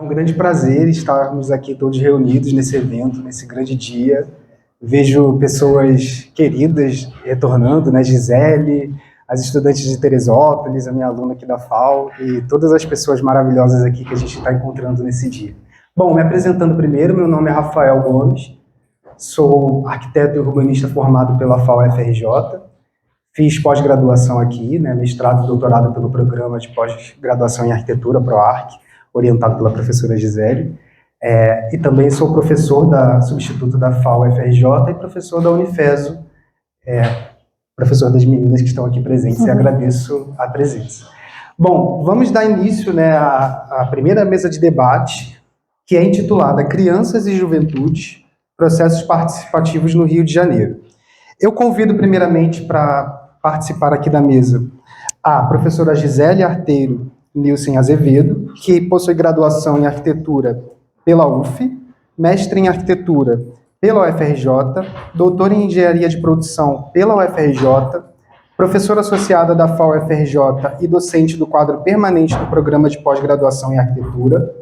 um grande prazer estarmos aqui todos reunidos nesse evento, nesse grande dia. Vejo pessoas queridas retornando, né? Gisele, as estudantes de Teresópolis, a minha aluna aqui da FAO e todas as pessoas maravilhosas aqui que a gente está encontrando nesse dia. Bom, me apresentando primeiro, meu nome é Rafael Gomes, sou arquiteto e urbanista formado pela FAO-FRJ, fiz pós-graduação aqui, né, mestrado e doutorado pelo programa de pós-graduação em arquitetura, PROARC, orientado pela professora Gisele, e também sou professor substituto da FAO-FRJ e professor da Unifeso, professor das meninas que estão aqui presentes, e agradeço a presença. Bom, vamos dar início, né, à primeira mesa de debate, que é intitulada Crianças e Juventude, Processos Participativos no Rio de Janeiro. Eu convido primeiramente para participar aqui da mesa a professora Gisele Arteiro Nilsen Azevedo, que possui graduação em arquitetura pela UF, mestre em arquitetura pela UFRJ, doutora em engenharia de produção pela UFRJ, professora associada da FAO-FRJ e docente do quadro permanente do programa de pós-graduação em arquitetura,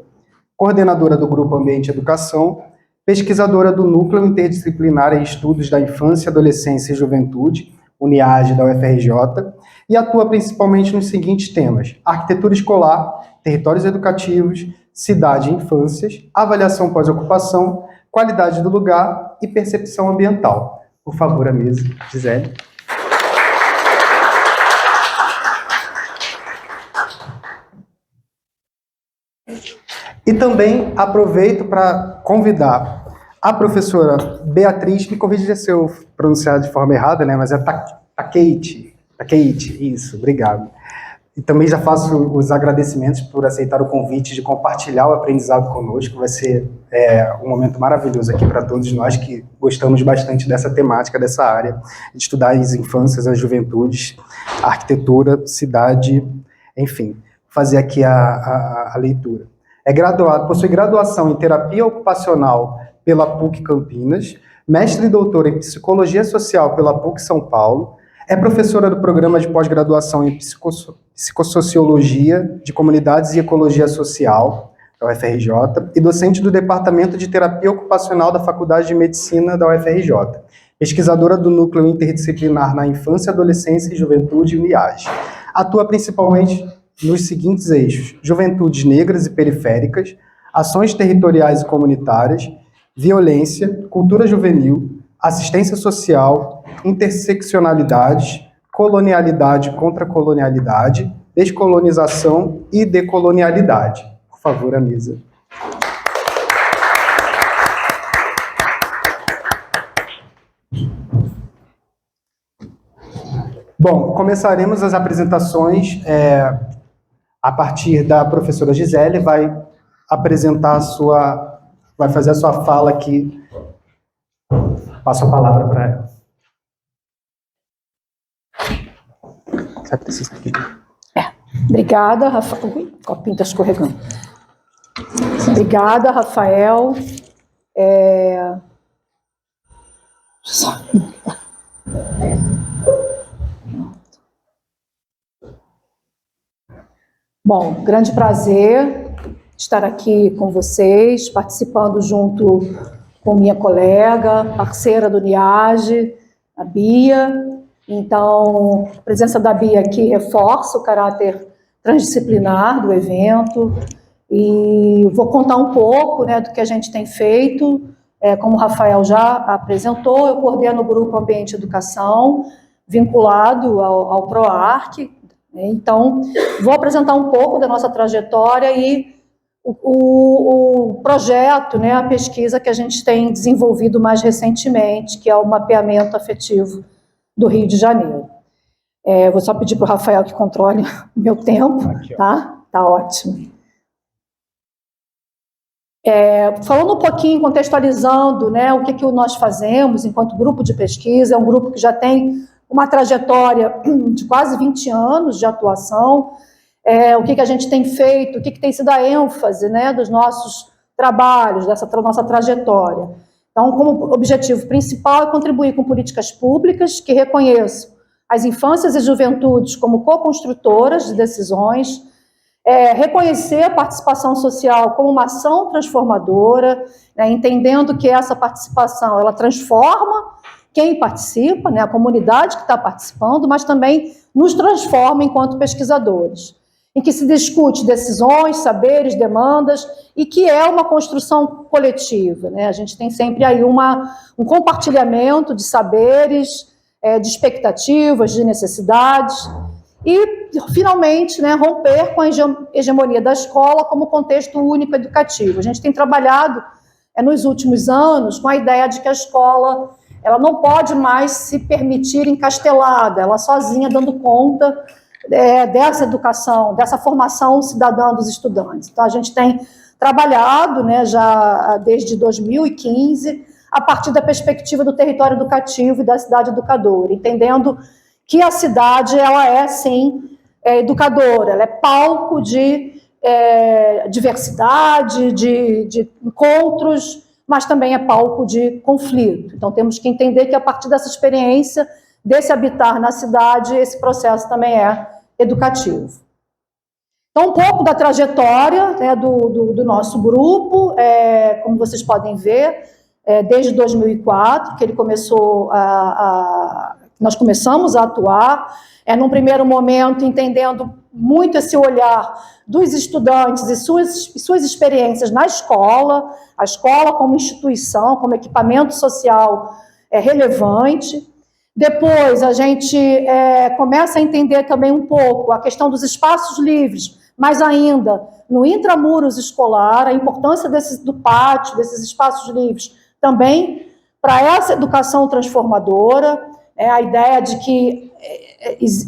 coordenadora do Grupo Ambiente e Educação, pesquisadora do Núcleo Interdisciplinar em Estudos da Infância, Adolescência e Juventude, UNIAGE da UFRJ, e atua principalmente nos seguintes temas: arquitetura escolar, territórios educativos, cidade e infâncias, avaliação pós-ocupação, qualidade do lugar e percepção ambiental. Por favor, a mesa, Gisele. E também aproveito para convidar a professora Beatriz, me corrija se eu pronunciar de forma errada, né? Mas é Takeiti, isso, obrigado. E também já faço os agradecimentos por aceitar o convite de compartilhar o aprendizado conosco. Vai ser um momento maravilhoso aqui para todos nós que gostamos bastante dessa temática, dessa área, de estudar as infâncias, as juventudes, a arquitetura, cidade, enfim, fazer aqui a leitura. Possui graduação em terapia ocupacional pela PUC Campinas, mestre e doutora em psicologia social pela PUC São Paulo, é professora do programa de pós-graduação em psicossociologia de comunidades e ecologia social da UFRJ e docente do departamento de terapia ocupacional da Faculdade de Medicina da UFRJ, pesquisadora do Núcleo Interdisciplinar na Infância, Adolescência e Juventude, UNIAGE. Atua principalmente nos seguintes eixos: juventudes negras e periféricas, ações territoriais e comunitárias, violência, cultura juvenil, assistência social, interseccionalidade, colonialidade contra colonialidade, descolonização e decolonialidade. Por favor, a mesa. Bom, começaremos as apresentações a partir da professora Gisele, vai fazer a sua fala aqui. Passo a palavra para ela. Você precisa aqui. Obrigada, Rafael. Ui, o copinho está escorregando. Obrigada, Rafael. Bom, grande prazer estar aqui com vocês, participando junto com minha colega, parceira do NIAGE, a Bia. Então, a presença da Bia aqui reforça o caráter transdisciplinar do evento e vou contar um pouco, né, do que a gente tem feito. Como o Rafael já apresentou, eu coordeno o Grupo Ambiente e Educação, vinculado ao PROARC. Então, vou apresentar um pouco da nossa trajetória e o projeto, né, a pesquisa que a gente tem desenvolvido mais recentemente, que é o mapeamento afetivo do Rio de Janeiro. Vou só pedir para o Rafael que controle o meu tempo, tá? Tá ótimo. Falando um pouquinho, contextualizando, né, o que nós fazemos enquanto grupo de pesquisa, é um grupo que já tem uma trajetória de quase 20 anos de atuação, o que a gente tem feito, o que tem sido a ênfase, né, dos nossos trabalhos, dessa nossa trajetória. Então, como objetivo principal é contribuir com políticas públicas que reconheçam as infâncias e juventudes como co-construtoras de decisões, reconhecer a participação social como uma ação transformadora, né, entendendo que essa participação ela transforma quem participa, né, a comunidade que está participando, mas também nos transforma enquanto pesquisadores, em que se discute decisões, saberes, demandas, e que é uma construção coletiva, né? A gente tem sempre aí um compartilhamento de saberes, de expectativas, de necessidades, e, finalmente, né, romper com a hegemonia da escola como contexto único educativo. A gente tem trabalhado, nos últimos anos, com a ideia de que a escola ela não pode mais se permitir encastelada, ela sozinha dando conta dessa educação, dessa formação cidadã dos estudantes. Então, a gente tem trabalhado, né, já desde 2015, a partir da perspectiva do território educativo e da cidade educadora, entendendo que a cidade ela é, sim, educadora, ela é palco de diversidade, de encontros, mas também é palco de conflito. Então, temos que entender que, a partir dessa experiência, desse habitar na cidade, esse processo também é educativo. Então, um pouco da trajetória, né, do nosso grupo, como vocês podem ver, desde 2004, que ele começou nós começamos a atuar, num primeiro momento, entendendo muito esse olhar dos estudantes e suas experiências na escola, a escola como instituição, como equipamento social relevante. Depois, a gente começa a entender também um pouco a questão dos espaços livres, mas ainda no intramuros escolar, a importância do pátio, desses espaços livres, também para essa educação transformadora, a ideia de que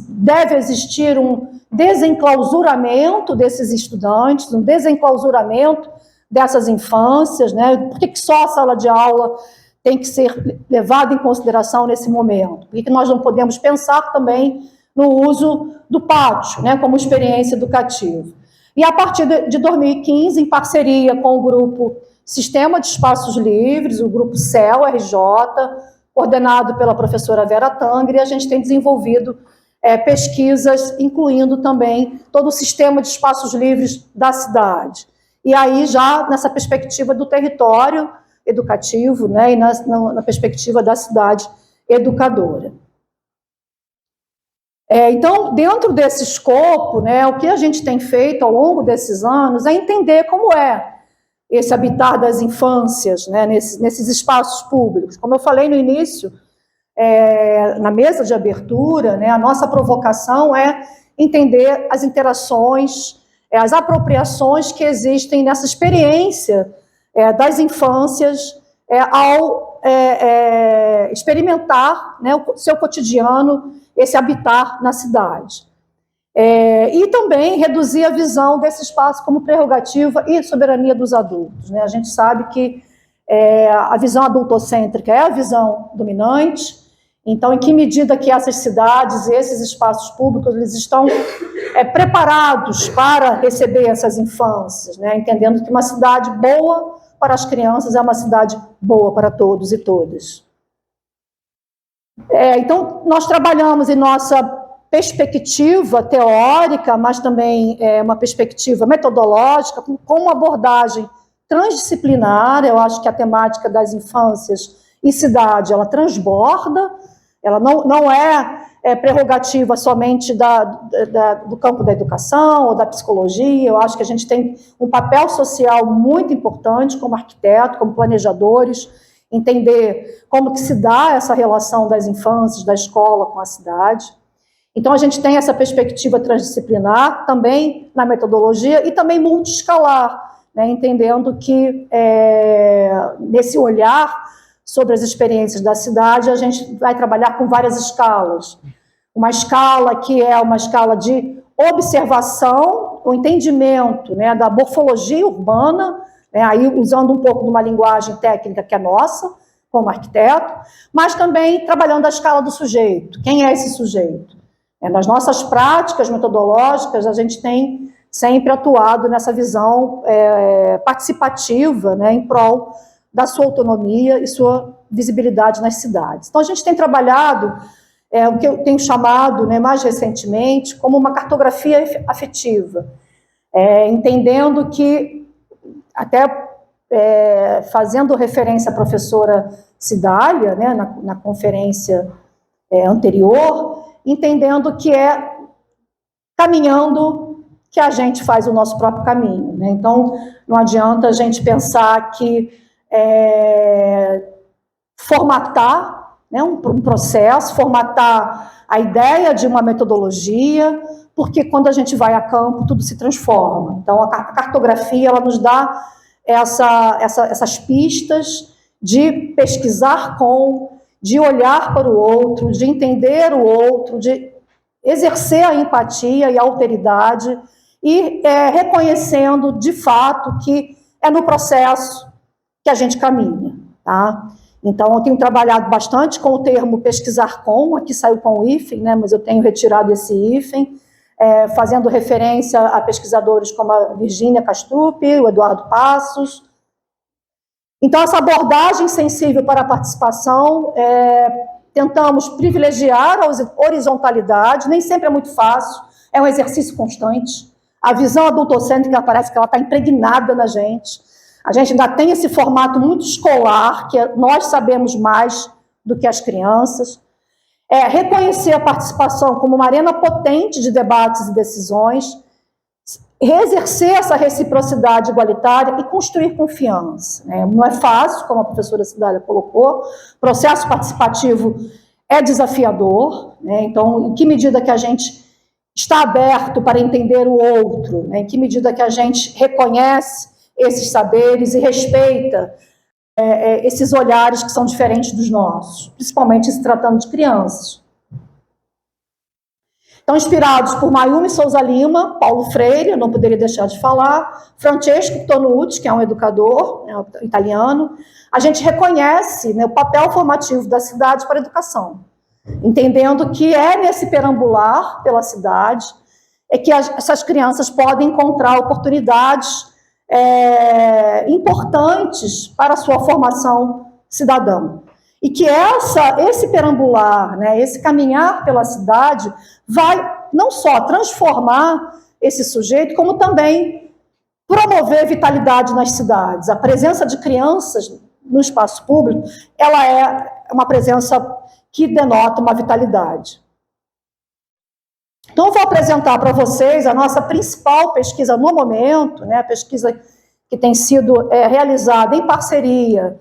deve existir um desenclausuramento desses estudantes, um desenclausuramento dessas infâncias, né? Por que só a sala de aula tem que ser levada em consideração nesse momento? Por que nós não podemos pensar também no uso do pátio, né, como experiência educativa? E a partir de 2015, em parceria com o grupo Sistema de Espaços Livres, o grupo CEL-RJ, coordenado pela professora Vera Tangri, a gente tem desenvolvido pesquisas, incluindo também todo o sistema de espaços livres da cidade. E aí, já nessa perspectiva do território educativo, né, e na perspectiva da cidade educadora. Então, dentro desse escopo, né, o que a gente tem feito ao longo desses anos é entender como é esse habitar das infâncias, né, nesses espaços públicos. Como eu falei no início, na mesa de abertura, né, a nossa provocação é entender as interações, as apropriações que existem nessa experiência das infâncias ao experimentar, né, o seu cotidiano, esse habitar na cidade. E também reduzir a visão desse espaço como prerrogativa e soberania dos adultos, né? A gente sabe que a visão adultocêntrica é a visão dominante. Então, em que medida que essas cidades e esses espaços públicos eles estão preparados para receber essas infâncias, né? Entendendo que uma cidade boa para as crianças é uma cidade boa para todos e todas. Então, nós trabalhamos em nossa perspectiva teórica, mas também uma perspectiva metodológica, com uma abordagem transdisciplinar. Eu acho que a temática das infâncias e cidade, ela transborda, ela não é prerrogativa somente do campo da educação ou da psicologia. Eu acho que a gente tem um papel social muito importante como arquiteto, como planejadores, entender como que se dá essa relação das infâncias, da escola com a cidade. Então, a gente tem essa perspectiva transdisciplinar também na metodologia e também multiescalar, né, entendendo que nesse olhar sobre as experiências da cidade, a gente vai trabalhar com várias escalas. Uma escala que é uma escala de observação, o entendimento, né, da morfologia urbana, aí usando um pouco de uma linguagem técnica que é nossa, como arquiteto, mas também trabalhando a escala do sujeito. Quem é esse sujeito? Nas nossas práticas metodológicas, a gente tem sempre atuado nessa visão participativa, né, em prol da sua autonomia e sua visibilidade nas cidades. Então, a gente tem trabalhado o que eu tenho chamado, né, mais recentemente, como uma cartografia afetiva. entendendo que, até fazendo referência à professora Cidália, né, na conferência anterior, entendendo que é caminhando que a gente faz o nosso próprio caminho, né? Então, não adianta a gente pensar que formatar, né, um processo, formatar a ideia de uma metodologia, porque quando a gente vai a campo, tudo se transforma. Então, a cartografia, ela nos dá essas pistas de pesquisar de olhar para o outro, de entender o outro, de exercer a empatia e a alteridade, e reconhecendo, de fato, que é no processo que a gente caminha, tá? Então, eu tenho trabalhado bastante com o termo pesquisar com, aqui saiu com o hífen, né, mas eu tenho retirado esse hífen, fazendo referência a pesquisadores como a Virgínia Castrup, o Eduardo Passos. Então, essa abordagem sensível para a participação, tentamos privilegiar a horizontalidade, nem sempre é muito fácil, é um exercício constante. A visão adultocêntrica parece que ela está impregnada na gente. A gente ainda tem esse formato muito escolar, que nós sabemos mais do que as crianças. Reconhecer a participação como uma arena potente de debates e decisões, exercer essa reciprocidade igualitária e construir confiança, né? Não é fácil, como a professora Cidália colocou, o processo participativo é desafiador, né? Então, em que medida que a gente está aberto para entender o outro, né? Em que medida que a gente reconhece esses saberes e respeita esses olhares que são diferentes dos nossos, principalmente se tratando de crianças. Então, inspirados por Mayumi Souza Lima, Paulo Freire, não poderia deixar de falar, Francesco Tonucci, que é um educador, né, italiano, a gente reconhece, né, o papel formativo da cidade para a educação, entendendo que é nesse perambular pela cidade que essas crianças podem encontrar oportunidades importantes para a sua formação cidadã. E que esse perambular, né, esse caminhar pela cidade, vai não só transformar esse sujeito, como também promover vitalidade nas cidades. A presença de crianças no espaço público, ela é uma presença que denota uma vitalidade. Então, eu vou apresentar para vocês a nossa principal pesquisa no momento, né, a pesquisa que tem sido realizada em parceria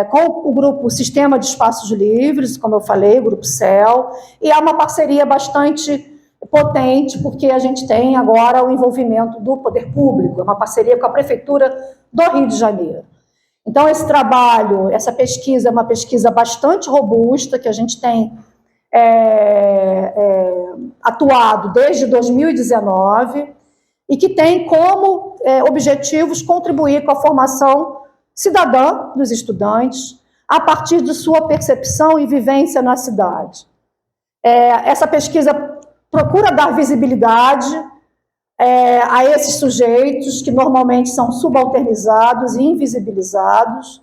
com o grupo Sistema de Espaços Livres, como eu falei, o Grupo CEL, e é uma parceria bastante potente, porque a gente tem agora o envolvimento do poder público, é uma parceria com a Prefeitura do Rio de Janeiro. Então, esse trabalho, essa pesquisa é uma pesquisa bastante robusta, que a gente tem atuado desde 2019, e que tem como objetivos contribuir com a formação cidadã dos estudantes, a partir de sua percepção e vivência na cidade. Essa pesquisa procura dar visibilidade a esses sujeitos que normalmente são subalternizados e invisibilizados,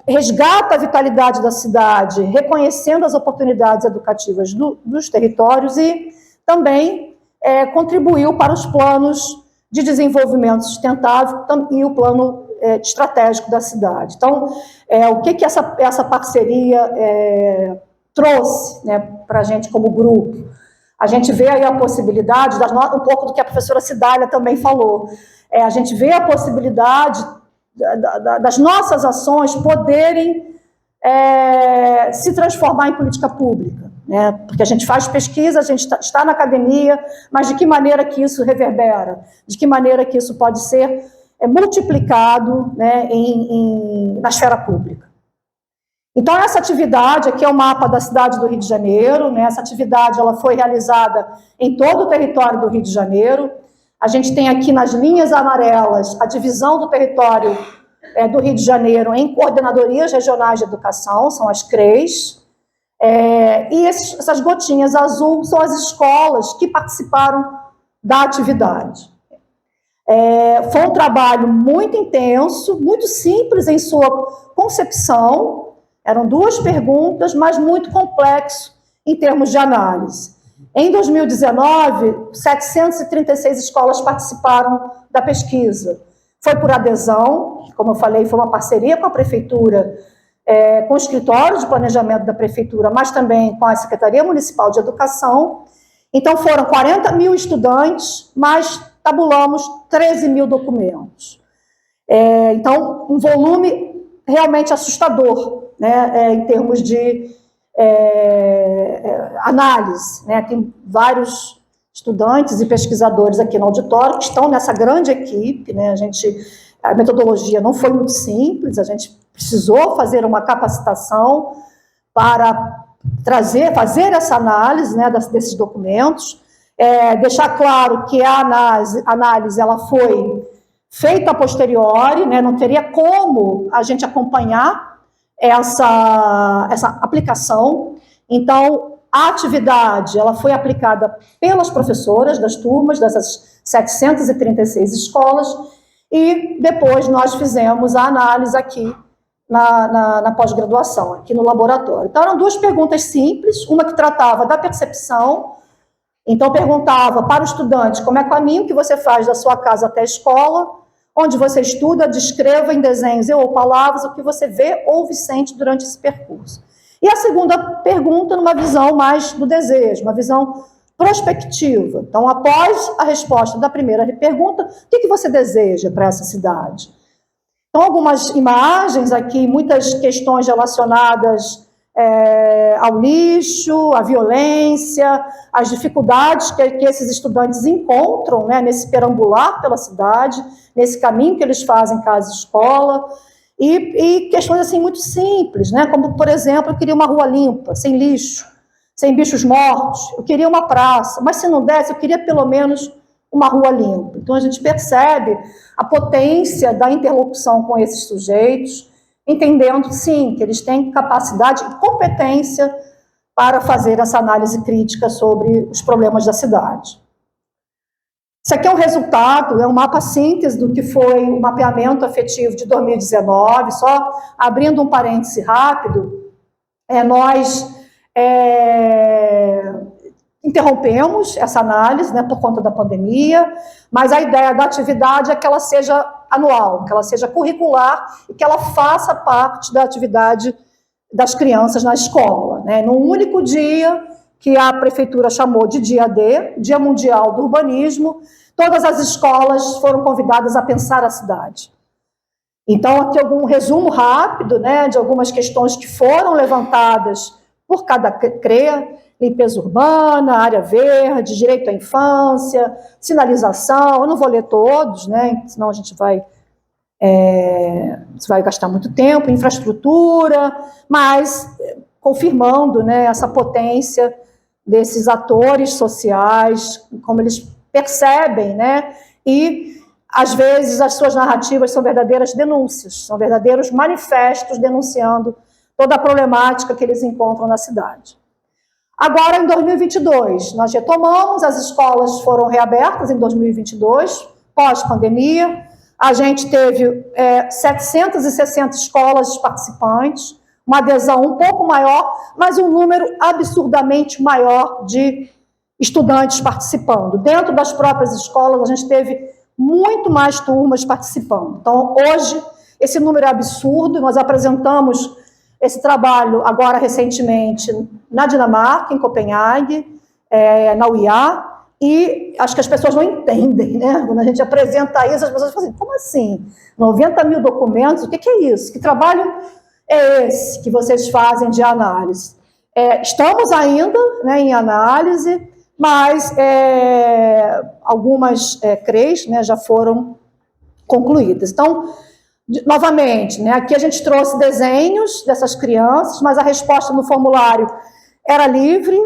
resgata a vitalidade da cidade, reconhecendo as oportunidades educativas dos territórios e também contribuiu para os planos de desenvolvimento sustentável e o plano estratégico da cidade. Então, o que essa parceria trouxe, né, para a gente como grupo? A gente vê aí a possibilidade, um pouco do que a professora Cidália também falou, a gente vê a possibilidade das nossas ações poderem se transformar em política pública, né? Porque a gente faz pesquisa, a gente está na academia, mas de que maneira que isso reverbera? De que maneira que isso pode ser multiplicado, né, na esfera pública? Então, essa atividade, aqui é o mapa da cidade do Rio de Janeiro, né? Essa atividade ela foi realizada em todo o território do Rio de Janeiro. A gente tem aqui nas linhas amarelas a divisão do território do Rio de Janeiro em coordenadorias regionais de educação, são as CREs, e essas gotinhas azul são as escolas que participaram da atividade. Foi um trabalho muito intenso, muito simples em sua concepção, eram 2 perguntas, mas muito complexo em termos de análise. Em 2019, 736 escolas participaram da pesquisa. Foi por adesão, como eu falei, foi uma parceria com a Prefeitura, com o escritório de planejamento da Prefeitura, mas também com a Secretaria Municipal de Educação. Então, foram 40 mil estudantes, mas tabulamos 13 mil documentos. Então, um volume realmente assustador, né, em termos de análise, né? Tem vários estudantes e pesquisadores aqui no auditório que estão nessa grande equipe, né? A metodologia não foi muito simples, a gente precisou fazer uma capacitação para fazer essa análise, né, desses documentos, deixar claro que a análise ela foi feita a posteriori, né? Não teria como a gente acompanhar essa aplicação. Então, a atividade ela foi aplicada pelas professoras das turmas, dessas 736 escolas, e depois nós fizemos a análise aqui na pós-graduação, aqui no laboratório. Então, eram duas perguntas simples, uma que tratava da percepção. Então, perguntava para o estudante como é o caminho que você faz da sua casa até a escola, onde você estuda, descreva em desenhos ou palavras o que você vê ou sente durante esse percurso. E a segunda pergunta, numa visão mais do desejo, uma visão prospectiva. Então, após a resposta da primeira pergunta, o que você deseja para essa cidade? Então, algumas imagens aqui, muitas questões relacionadas ao lixo, à violência, às dificuldades que esses estudantes encontram, né, nesse perambular pela cidade, nesse caminho que eles fazem casa-escola, e questões assim muito simples, né, como, por exemplo, eu queria uma rua limpa, sem lixo, sem bichos mortos, eu queria uma praça, mas se não desse, eu queria pelo menos uma rua limpa. Então, a gente percebe a potência da interlocução com esses sujeitos, entendendo, sim, que eles têm capacidade e competência para fazer essa análise crítica sobre os problemas da cidade. Isso aqui é um resultado, é um mapa síntese do que foi o mapeamento afetivo de 2019, só abrindo um parêntese rápido, nós interrompemos essa análise, né, por conta da pandemia, mas a ideia da atividade é que ela seja anual, que ela seja curricular e que ela faça parte da atividade das crianças na escola, né, num único dia que a prefeitura chamou de Dia D, Dia Mundial do Urbanismo. Todas as escolas foram convidadas a pensar a cidade. Então, aqui algum resumo rápido, né, de algumas questões que foram levantadas por cada CREA: limpeza urbana, área verde, direito à infância, sinalização. Eu não vou ler todos, né, senão a gente vai gastar muito tempo, infraestrutura, mas confirmando, né, essa potência desses atores sociais, como eles percebem, né, e às vezes as suas narrativas são verdadeiras denúncias, são verdadeiros manifestos denunciando toda a problemática que eles encontram na cidade. Agora, em 2022, nós retomamos, as escolas foram reabertas em 2022, pós-pandemia. A gente teve 760 escolas participantes, uma adesão um pouco maior, mas um número absurdamente maior de estudantes participando. Dentro das próprias escolas, a gente teve muito mais turmas participando. Então, hoje, esse número é absurdo. Nós apresentamos esse trabalho agora recentemente na Dinamarca, em Copenhague, na UEA, e acho que as pessoas não entendem, né? Quando a gente apresenta isso, as pessoas falam assim: como assim? 90 mil documentos? O que é isso? Que trabalho é esse que vocês fazem de análise? Estamos ainda, né, em análise, mas algumas CREs, né, já foram concluídas. Então, novamente, né, aqui a gente trouxe desenhos dessas crianças, mas a resposta no formulário era livre.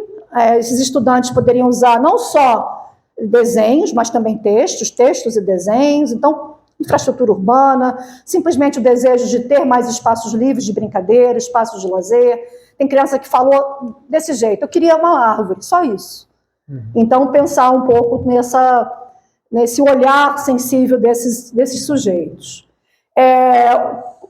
Esses estudantes poderiam usar não só desenhos, mas também textos e desenhos. Então, infraestrutura urbana, simplesmente o desejo de ter mais espaços livres de brincadeira, espaços de lazer. Tem criança que falou desse jeito: eu queria uma árvore, só isso. Então, pensar um pouco nesse olhar sensível desses sujeitos.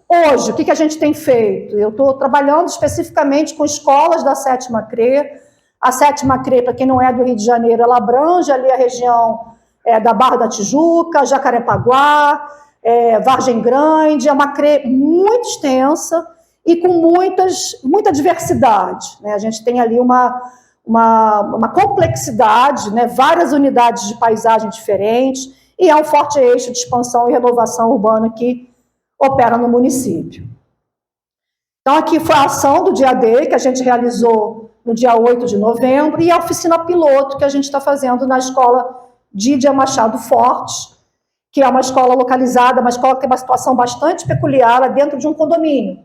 Hoje, o que a gente tem feito? Eu estou trabalhando especificamente com escolas da 7ª CRE. A 7ª CRE, para quem não é do Rio de Janeiro, ela abrange ali a região da Barra da Tijuca, Jacarepaguá, Vargem Grande. É uma CRE muito extensa e com muita diversidade, né? A gente tem ali uma complexidade, né? Várias unidades de paisagem diferentes, e é um forte eixo de expansão e renovação urbana que opera no município. Então, aqui foi a ação do dia D, que a gente realizou no dia 8 de novembro, e a oficina piloto que a gente está fazendo na escola Dídia Machado Fortes, que é uma escola localizada, uma escola que tem uma situação bastante peculiar, dentro de um condomínio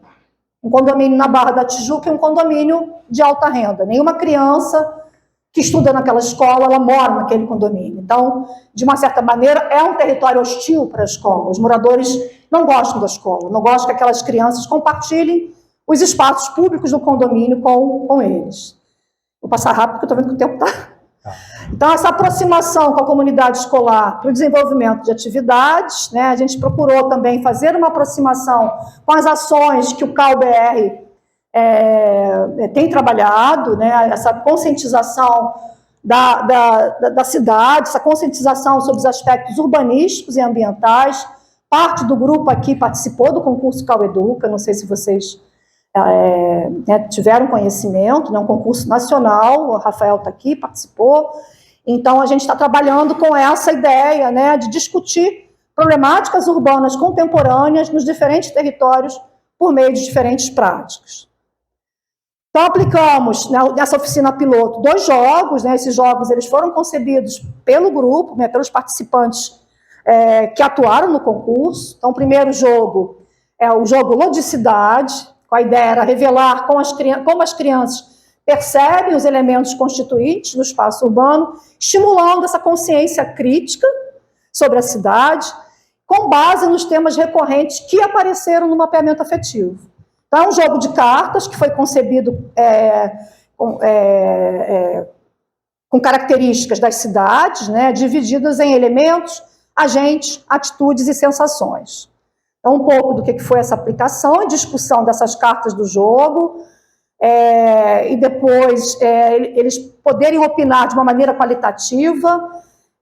na Barra da Tijuca e um condomínio de alta renda. Nenhuma criança que estuda naquela escola, ela mora naquele condomínio. Então, de uma certa maneira, é um território hostil para a escola. Os moradores não gostam da escola, não gostam que aquelas crianças compartilhem os espaços públicos do condomínio com eles. Vou passar rápido, porque eu estou vendo que o tempo está... Então, essa aproximação com a comunidade escolar para o desenvolvimento de atividades, né, a gente procurou também fazer uma aproximação com as ações que o CAU-BR tem trabalhado, né, essa conscientização da cidade, essa conscientização sobre os aspectos urbanísticos e ambientais. Parte do grupo aqui participou do concurso CAU-Educa, não sei se vocês tiveram conhecimento, né, um concurso nacional, o Rafael está aqui, participou. Então, a gente está trabalhando com essa ideia, né, de discutir problemáticas urbanas contemporâneas nos diferentes territórios por meio de diferentes práticas. Então, aplicamos, né, nessa oficina piloto 2 jogos, né, esses jogos eles foram concebidos pelo grupo, né, pelos participantes que atuaram no concurso. Então, o primeiro jogo é o jogo Ludicidade, com a ideia era revelar como as crianças percebem os elementos constituintes do espaço urbano, estimulando essa consciência crítica sobre a cidade, com base nos temas recorrentes que apareceram no mapeamento afetivo. Então, é um jogo de cartas que foi concebido com características das cidades, né, divididas em elementos, agentes, atitudes e sensações. Então, um pouco do que foi essa aplicação e discussão dessas cartas do jogo, e depois eles poderem opinar de uma maneira qualitativa.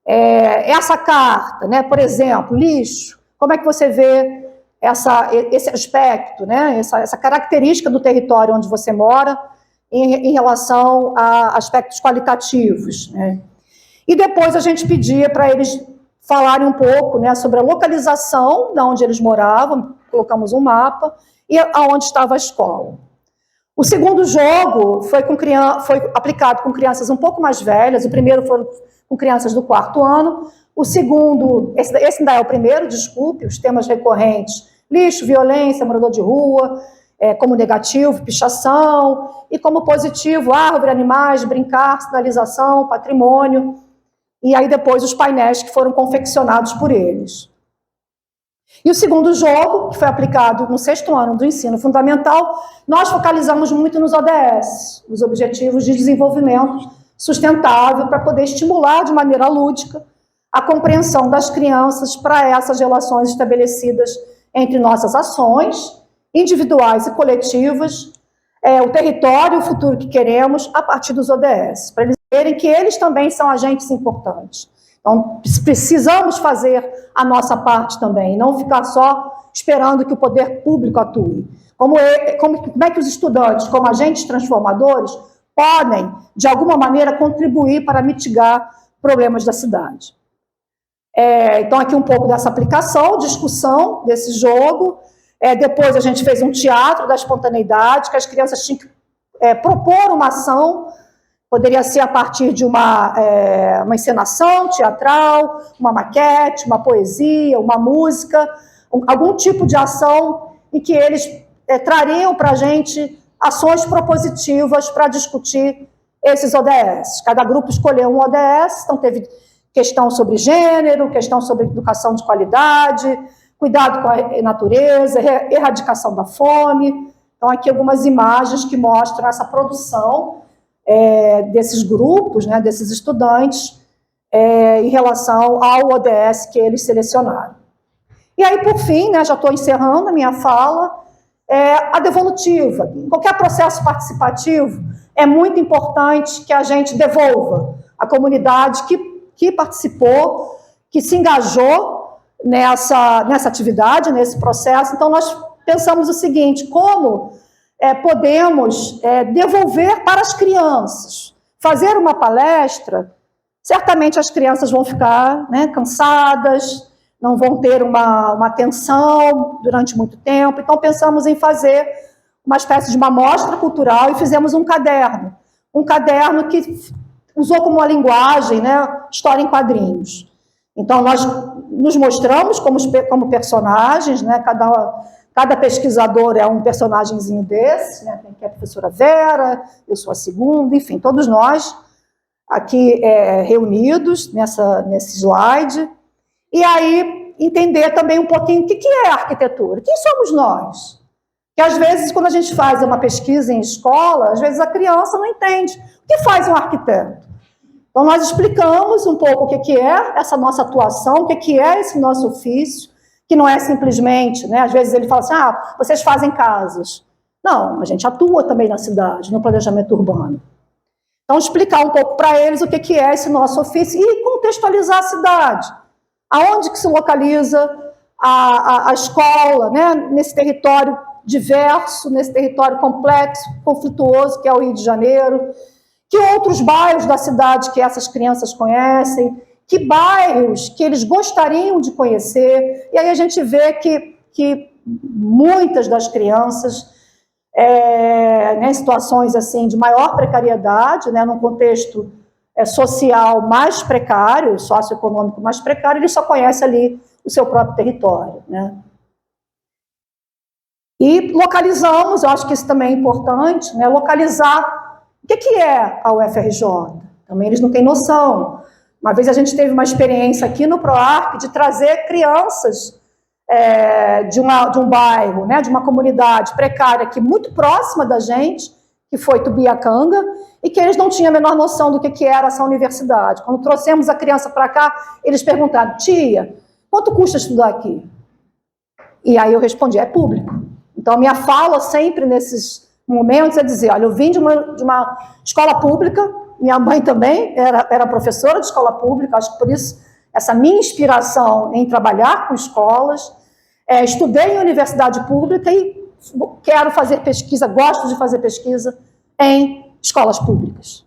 Essa carta, né, por exemplo, lixo, como é que você vê esse aspecto, né, essa característica do território onde você mora em relação a aspectos qualitativos, né? E depois a gente pedia para eles falarem um pouco, né, sobre a localização de onde eles moravam, colocamos um mapa, e aonde estava a escola. O segundo jogo foi aplicado com crianças um pouco mais velhas. O primeiro foi com crianças do 4º ano. O segundo, esse ainda é o primeiro, desculpe, os temas recorrentes: lixo, violência, morador de rua, como negativo, pichação, e como positivo, árvore, animais, brincar, sinalização, patrimônio. E aí depois os painéis que foram confeccionados por eles. E o segundo jogo, que foi aplicado no 6º ano do ensino fundamental, nós focalizamos muito nos ODS, os Objetivos de Desenvolvimento Sustentável, para poder estimular de maneira lúdica a compreensão das crianças para essas relações estabelecidas entre nossas ações individuais e coletivas, o território e o futuro que queremos a partir dos ODS, para eles verem que eles também são agentes importantes. Então, precisamos fazer a nossa parte também, não ficar só esperando que o poder público atue. Como é que os estudantes, como agentes transformadores, podem, de alguma maneira, contribuir para mitigar problemas da cidade. Então, aqui um pouco dessa aplicação, discussão desse jogo. Depois a gente fez um teatro da espontaneidade, que as crianças tinham que propor uma ação. Poderia ser a partir de uma encenação teatral, uma maquete, uma poesia, uma música, algum tipo de ação em que eles trariam para a gente ações propositivas para discutir esses ODS. Cada grupo escolheu um ODS, então teve questão sobre gênero, questão sobre educação de qualidade, cuidado com a natureza, erradicação da fome. Então, aqui algumas imagens que mostram essa produção desses grupos, né, desses estudantes, em relação ao ODS que eles selecionaram. E aí, por fim, né, já estou encerrando a minha fala, a devolutiva. Em qualquer processo participativo, é muito importante que a gente devolva a comunidade que participou, que se engajou nessa atividade, nesse processo. Então, nós pensamos o seguinte: como podemos devolver para as crianças? Fazer uma palestra, certamente as crianças vão ficar cansadas, não vão ter uma atenção durante muito tempo. Então, pensamos em fazer uma espécie de uma mostra cultural e fizemos um caderno que usou como uma linguagem, história em quadrinhos. Então, nós nos mostramos como personagens, cada pesquisador é um personagemzinho desse, tem aqui a professora Vera, eu sou a segunda, enfim, todos nós aqui reunidos nesse slide. E aí, entender também um pouquinho o que é arquitetura, quem somos nós? Que às vezes, quando a gente faz uma pesquisa em escola, às vezes a criança não entende o que faz um arquiteto. Então, nós explicamos um pouco o que é essa nossa atuação, o que é esse nosso ofício, que não é simplesmente, às vezes ele fala assim, vocês fazem casas. Não, a gente atua também na cidade, no planejamento urbano. Então, explicar um pouco para eles o que é esse nosso ofício e contextualizar a cidade. Aonde que se localiza a escola, nesse território diverso, nesse território complexo, conflituoso, que é o Rio de Janeiro. Que outros bairros da cidade que essas crianças conhecem, que bairros que eles gostariam de conhecer. E aí a gente vê que muitas das crianças, em situações assim, de maior precariedade, num contexto social mais precário, socioeconômico mais precário, eles só conhecem ali o seu próprio território. E localizamos, eu acho que isso também é importante, localizar o que é a UFRJ. Também eles não têm noção. Uma vez a gente teve uma experiência aqui no PROARC de trazer crianças de um bairro, de uma comunidade precária aqui muito próxima da gente, que foi Tubiacanga, e que eles não tinham a menor noção do que era essa universidade. Quando trouxemos a criança para cá, eles perguntaram, tia, quanto custa estudar aqui? E aí eu respondi, é público. Então, a minha fala sempre nesses momentos é dizer, olha, eu vim de uma escola pública, minha mãe também era professora de escola pública, acho que por isso essa minha inspiração em trabalhar com escolas, estudei em universidade pública e quero fazer pesquisa, gosto de fazer pesquisa em escolas públicas.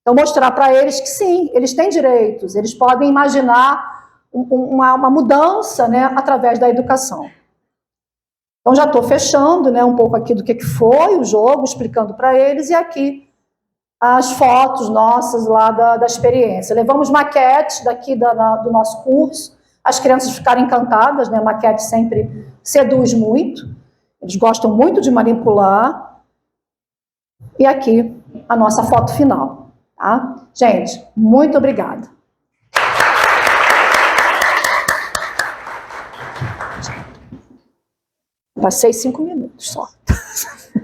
Então, mostrar para eles que sim, eles têm direitos, eles podem imaginar uma mudança através da educação. Então, já estou fechando um pouco aqui do que foi o jogo, explicando para eles, e aqui as fotos nossas lá da experiência. Levamos maquetes daqui do nosso curso, as crianças ficaram encantadas, maquete sempre seduz muito, eles gostam muito de manipular. E aqui a nossa foto final. Tá? Gente, muito obrigada. Passei 5 minutos só.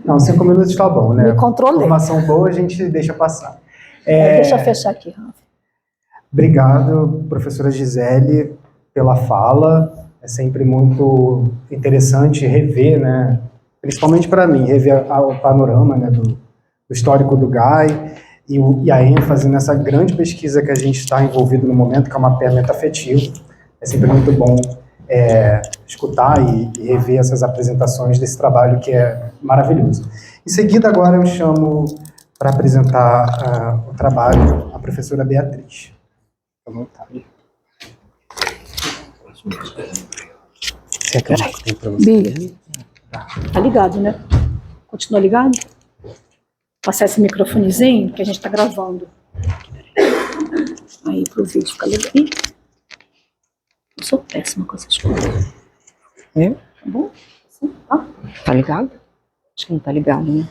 Não, 5 minutos está bom, né? Me controlei. Informação boa a gente deixa passar. Deixa eu fechar aqui, Rafa. Obrigado, professora Gisele, pela fala. É sempre muito interessante rever, principalmente para mim, rever o panorama do histórico do GAI e a ênfase nessa grande pesquisa que a gente está envolvido no momento, que é o mapeamento afetivo. É sempre muito bom escutar e rever essas apresentações desse trabalho que é maravilhoso. Em seguida, agora eu chamo para apresentar o trabalho a professora Beatriz. Fica à vontade. Você acredita que tem para você? Bia, tá ligado, né? Continua ligado? Passar esse microfonezinho que a gente está gravando. Aí pro vídeo ficar legal. Eu sou péssima com essas coisas. Eu? Tá bom? Sim, tá? Tá ligado? Acho que não tá ligado, né?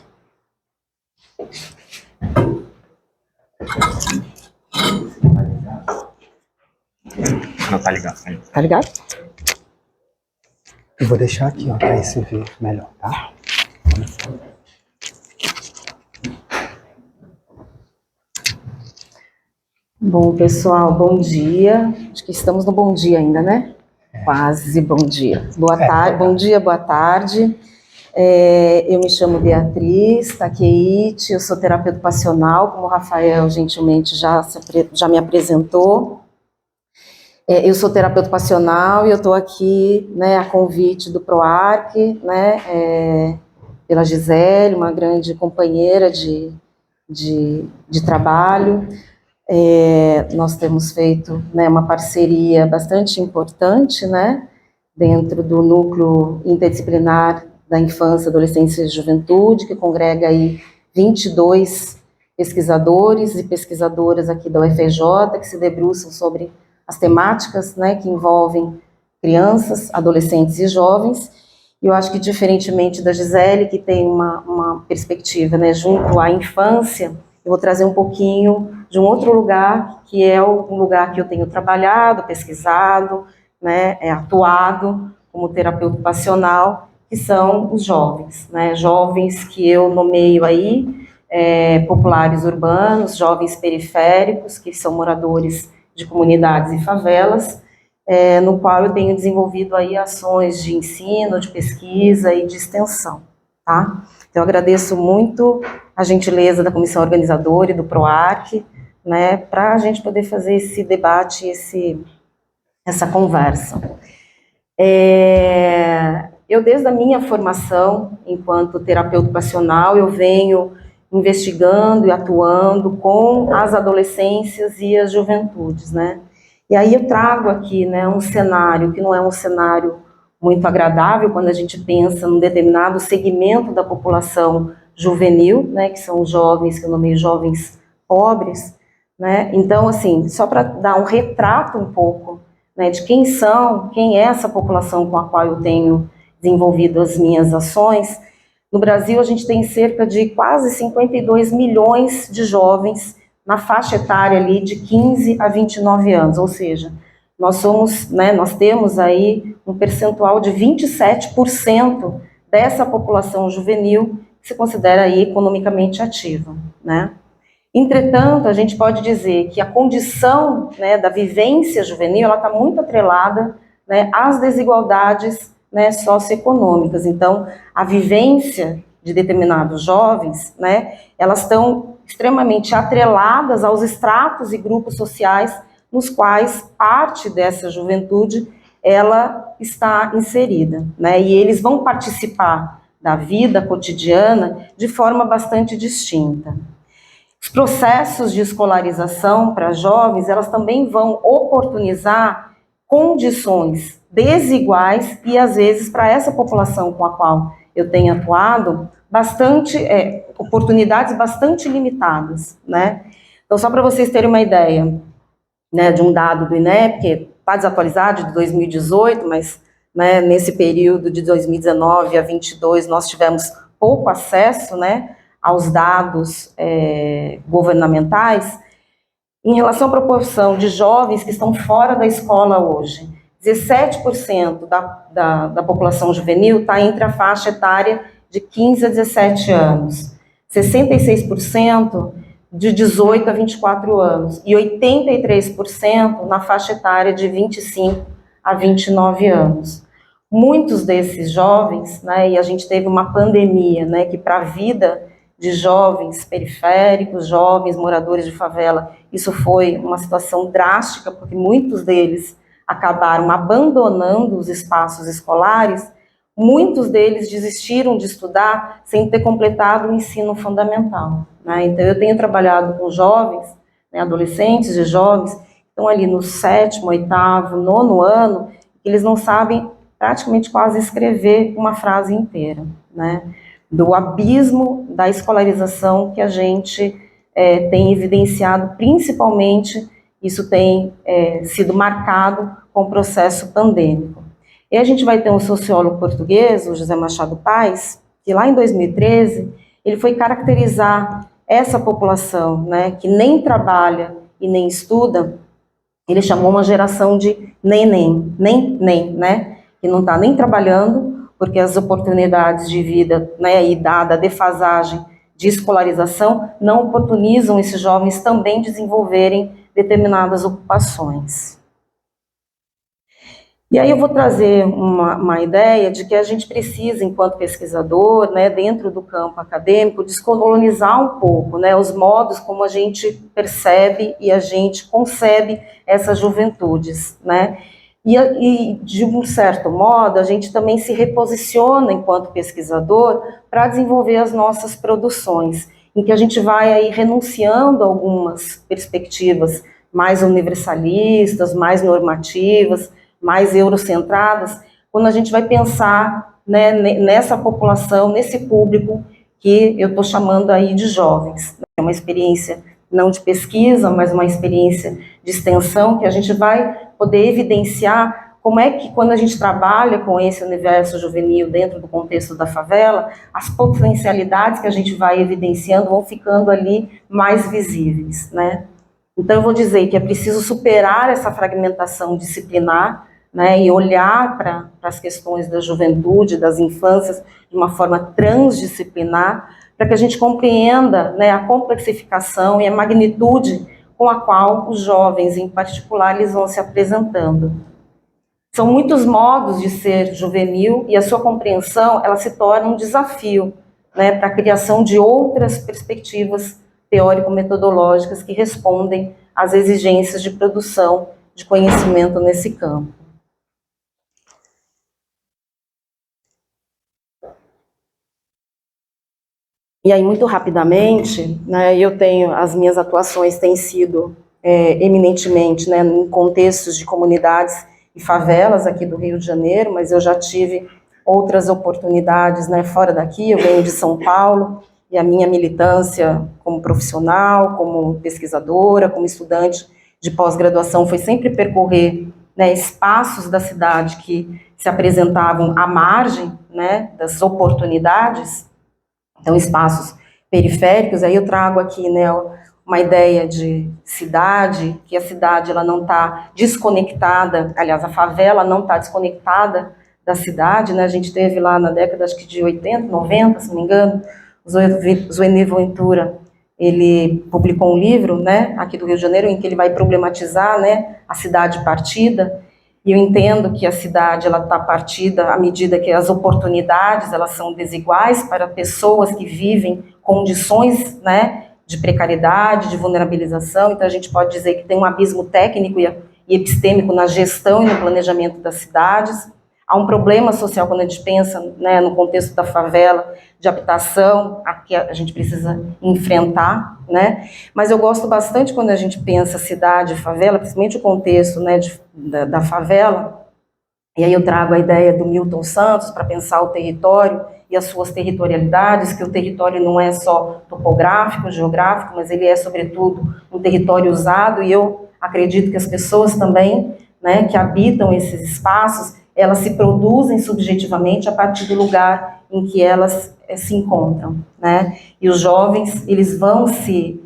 Não tá ligado. Tá ligado? Eu vou deixar aqui, ó, para você ver melhor, tá? Bom, pessoal, bom dia. Acho que estamos no bom dia ainda, né? Quase bom dia. Boa tarde, bom dia, boa tarde. Eu me chamo Beatriz Takeiti, eu sou terapeuta ocupacional, como o Rafael gentilmente já me apresentou. Eu sou terapeuta ocupacional e eu estou aqui, né, a convite do PROARC, né, pela Gisele, uma grande companheira de trabalho. Nós temos feito, né, uma parceria bastante importante, né, dentro do núcleo interdisciplinar da infância, adolescência e juventude, que congrega aí 22 pesquisadores e pesquisadoras aqui da UFRJ, que se debruçam sobre as temáticas, né, que envolvem crianças, adolescentes e jovens. E eu acho que, diferentemente da Gisele, que tem uma perspectiva, né, junto à infância, eu vou trazer um pouquinho de um outro lugar, que é um lugar que eu tenho trabalhado, pesquisado, né, atuado como terapeuta ocupacional, que são os jovens, né, jovens que eu nomeio aí, populares urbanos, jovens periféricos, que são moradores de comunidades e favelas, no qual eu tenho desenvolvido aí ações de ensino, de pesquisa e de extensão, tá? Então, eu agradeço muito a gentileza da comissão organizadora e do PROARC, né, para a gente poder fazer esse debate, essa conversa. Eu, desde a minha formação enquanto terapeuta ocupacional, eu venho investigando e atuando com as adolescências e as juventudes, né? E aí eu trago aqui, né, um cenário que não é um cenário muito agradável quando a gente pensa num determinado segmento da população juvenil, né, que são os jovens, que eu nomeio jovens pobres, né? Então, assim, só para dar um retrato um pouco, né, de quem é essa população com a qual eu tenho desenvolvido as minhas ações. No Brasil, a gente tem cerca de quase 52 milhões de jovens na faixa etária ali de 15 a 29 anos, ou seja, nós temos aí um percentual de 27% dessa população juvenil que se considera aí economicamente ativa, né? Entretanto, a gente pode dizer que a condição, né, da vivência juvenil, ela está muito atrelada, né, às desigualdades, né, socioeconômicas. Então, a vivência de determinados jovens, né, elas estão extremamente atreladas aos estratos e grupos sociais nos quais parte dessa juventude ela está inserida, né, e eles vão participar da vida cotidiana de forma bastante distinta. Os processos de escolarização para jovens, elas também vão oportunizar condições desiguais e, às vezes, para essa população com a qual eu tenho atuado, oportunidades bastante limitadas, né? Então, só para vocês terem uma ideia, né, de um dado do INEP, que está desatualizado, de 2018, mas, né, nesse período de 2019 a 2022 nós tivemos pouco acesso, né, aos dados governamentais. Em relação à proporção de jovens que estão fora da escola hoje, 17% da população juvenil está entre a faixa etária de 15 a 17 anos, 66% de 18 a 24 anos e 83% na faixa etária de 25 a 29 anos. Muitos desses jovens, né, e a gente teve uma pandemia, né, que para a vida de jovens periféricos, jovens moradores de favela, isso foi uma situação drástica, porque muitos deles acabaram abandonando os espaços escolares, muitos deles desistiram de estudar sem ter completado o ensino fundamental, né? Então, eu tenho trabalhado com jovens, né, adolescentes e jovens, que estão ali no 7º, 8º, 9º ano, que eles não sabem praticamente quase escrever uma frase inteira, né? Do abismo da escolarização que a gente tem evidenciado, principalmente, isso tem sido marcado com o processo pandêmico. E a gente vai ter um sociólogo português, o José Machado Paes, que lá em 2013, ele foi caracterizar essa população, né, que nem trabalha e nem estuda, ele chamou uma geração de nem, né, que não está nem trabalhando, porque as oportunidades de vida, né, e dada a defasagem de escolarização, não oportunizam esses jovens também desenvolverem determinadas ocupações. E aí eu vou trazer uma ideia de que a gente precisa, enquanto pesquisador, né, dentro do campo acadêmico, descolonizar um pouco, né, os modos como a gente percebe e a gente concebe essas juventudes, né, e de um certo modo a gente também se reposiciona enquanto pesquisador para desenvolver as nossas produções, em que a gente vai aí renunciando a algumas perspectivas mais universalistas, mais normativas, mais eurocentradas, quando a gente vai pensar, né, nessa população, nesse público que eu estou chamando aí de jovens. É uma experiência não de pesquisa, mas uma experiência de extensão, que a gente vai poder evidenciar como é que, quando a gente trabalha com esse universo juvenil dentro do contexto da favela, as potencialidades que a gente vai evidenciando vão ficando ali mais visíveis, né? Então, eu vou dizer que é preciso superar essa fragmentação disciplinar, né, e olhar para as questões da juventude, das infâncias, de uma forma transdisciplinar, para que a gente compreenda, né, a complexificação e a magnitude com a qual os jovens, em particular, eles vão se apresentando. São muitos modos de ser juvenil e a sua compreensão ela se torna um desafio, né, para a criação de outras perspectivas teórico-metodológicas que respondem às exigências de produção de conhecimento nesse campo. E aí, muito rapidamente, né, as minhas atuações têm sido eminentemente, né, em contextos de comunidades e favelas aqui do Rio de Janeiro, mas eu já tive outras oportunidades, né, fora daqui. Eu venho de São Paulo, e a minha militância como profissional, como pesquisadora, como estudante de pós-graduação foi sempre percorrer, né, espaços da cidade que se apresentavam à margem, né, das oportunidades. Então, espaços periféricos. Aí eu trago aqui, né, uma ideia de cidade, que a cidade ela não está desconectada, aliás, a favela não está desconectada da cidade, né? A gente teve lá na década, acho que de 80, 90, se não me engano, o Zueni Ventura, ele publicou um livro, né, aqui do Rio de Janeiro, em que ele vai problematizar, né, a cidade partida. E eu entendo que a cidade ela está partida à medida que as oportunidades elas são desiguais para pessoas que vivem condições, né, de precariedade, de vulnerabilização. Então a gente pode dizer que tem um abismo técnico e epistêmico na gestão e no planejamento das cidades. Há um problema social quando a gente pensa, né, no contexto da favela, de habitação, que a gente precisa enfrentar, né? Mas eu gosto bastante quando a gente pensa cidade e favela, principalmente o contexto, né, da favela, e aí eu trago a ideia do Milton Santos para pensar o território e as suas territorialidades, que o território não é só topográfico, geográfico, mas ele é, sobretudo, um território usado, e eu acredito que as pessoas também, né, que habitam esses espaços, elas se produzem subjetivamente a partir do lugar em que elas se encontram, né? E os jovens, eles vão se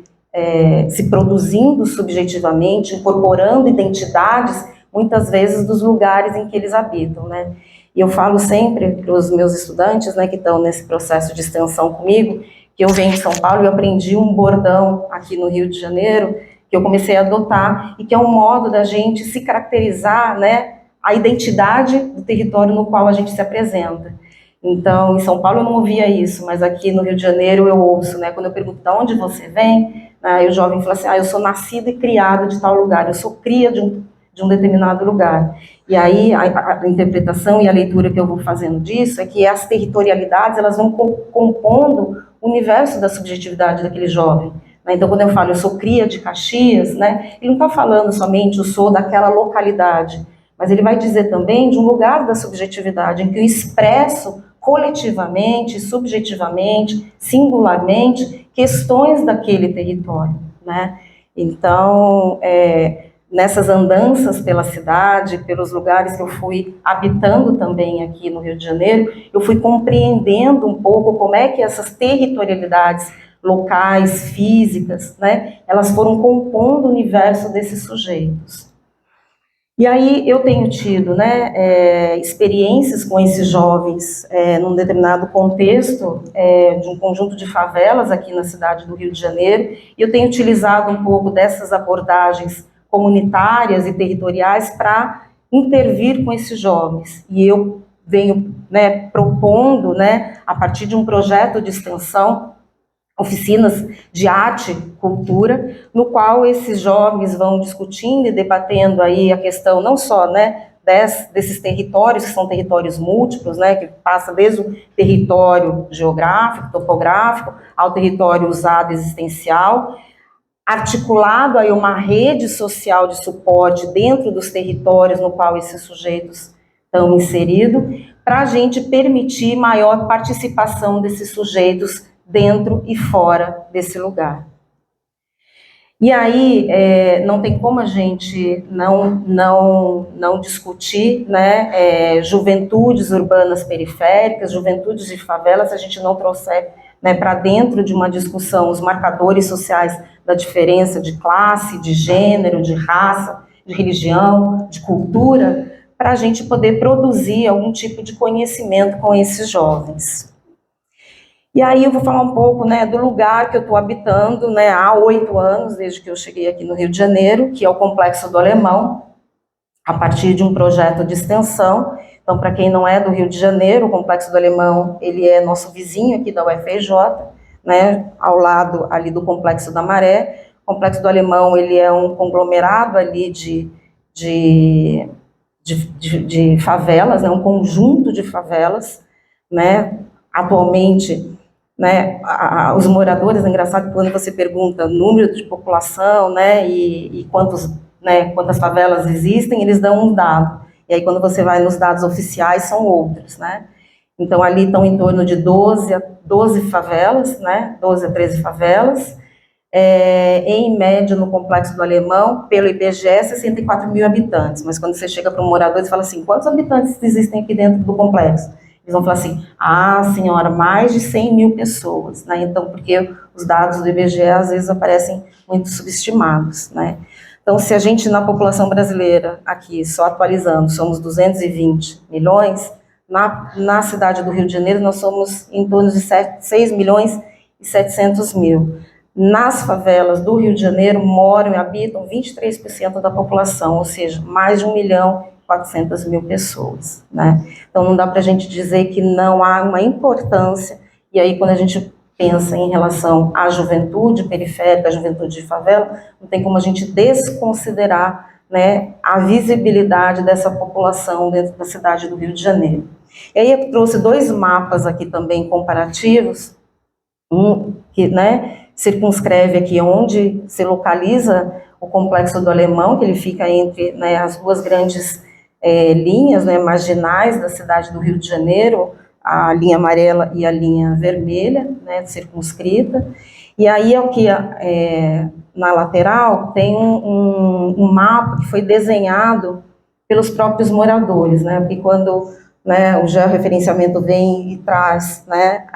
produzindo subjetivamente, incorporando identidades, muitas vezes, dos lugares em que eles habitam, né? E eu falo sempre para os meus estudantes, né, que estão nesse processo de extensão comigo, que eu venho de São Paulo e eu aprendi um bordão aqui no Rio de Janeiro, que eu comecei a adotar, e que é um modo da gente se caracterizar, né, a identidade do território no qual a gente se apresenta. Então, em São Paulo eu não ouvia isso, mas aqui no Rio de Janeiro eu ouço, né? Quando eu pergunto de onde você vem, aí o jovem fala assim, eu sou nascido e criado de tal lugar, eu sou cria de um determinado lugar. E aí a interpretação e a leitura que eu vou fazendo disso é que as territorialidades, elas vão compondo o universo da subjetividade daquele jovem. Então, quando eu falo, eu sou cria de Caxias, né? Ele não está falando somente, eu sou daquela localidade, mas ele vai dizer também de um lugar da subjetividade, em que eu expresso coletivamente, subjetivamente, singularmente, questões daquele território, né? Então, nessas andanças pela cidade, pelos lugares que eu fui habitando também aqui no Rio de Janeiro, eu fui compreendendo um pouco como é que essas territorialidades locais, físicas, né, elas foram compondo o universo desses sujeitos. E aí eu tenho tido, né, experiências com esses jovens num determinado contexto de um conjunto de favelas aqui na cidade do Rio de Janeiro, e eu tenho utilizado um pouco dessas abordagens comunitárias e territoriais para intervir com esses jovens. E eu venho, né, propondo, né, a partir de um projeto de extensão, oficinas de arte, cultura, no qual esses jovens vão discutindo e debatendo aí a questão não só, né, desses territórios, que são territórios múltiplos, né, que passa desde o território geográfico, topográfico, ao território usado existencial, articulado aí uma rede social de suporte dentro dos territórios no qual esses sujeitos estão inseridos, para a gente permitir maior participação desses sujeitos dentro e fora desse lugar. E aí, não tem como a gente não discutir, né, juventudes urbanas periféricas, juventudes de favelas, se a gente não trouxer, né, para dentro de uma discussão os marcadores sociais da diferença de classe, de gênero, de raça, de religião, de cultura, para a gente poder produzir algum tipo de conhecimento com esses jovens. E aí eu vou falar um pouco, né, do lugar que eu estou habitando, né, há 8 anos, desde que eu cheguei aqui no Rio de Janeiro, que é o Complexo do Alemão, a partir de um projeto de extensão. Então, para quem não é do Rio de Janeiro, o Complexo do Alemão, ele é nosso vizinho aqui da UFRJ, né, ao lado ali do Complexo da Maré. O Complexo do Alemão, ele é um conglomerado ali de favelas, né, um conjunto de favelas, né, atualmente, né, os moradores, é engraçado que quando você pergunta o número de população, né, e quantas favelas existem, eles dão um dado, e aí quando você vai nos dados oficiais são outros, né, então ali estão em torno de 12 favelas, né, 12 a 13 favelas, em média no Complexo do Alemão, pelo IBGE, 64 mil habitantes, mas quando você chega para um morador, você fala assim, quantos habitantes existem aqui dentro do complexo? Eles vão falar assim, senhora, mais de 100 mil pessoas, né? Então, porque os dados do IBGE às vezes aparecem muito subestimados, né? Então, se a gente na população brasileira, aqui, só atualizando, somos 220 milhões, na cidade do Rio de Janeiro nós somos em torno de 6 milhões e 700 mil. Nas favelas do Rio de Janeiro moram e habitam 23% da população, ou seja, mais de 1.400.000 pessoas, né? Então não dá para a gente dizer que não há uma importância, e aí quando a gente pensa em relação à juventude periférica, à juventude de favela, não tem como a gente desconsiderar, né, a visibilidade dessa população dentro da cidade do Rio de Janeiro. E aí eu trouxe 2 mapas aqui também comparativos, que, né, circunscreve aqui onde se localiza o Complexo do Alemão, que ele fica entre, né, as 2 grandes linhas, né, marginais da cidade do Rio de Janeiro, a linha amarela e a linha vermelha, né, circunscrita. E aí é o que na lateral tem um mapa que foi desenhado pelos próprios moradores, né, porque quando, né, o georreferenciamento vem e traz, né,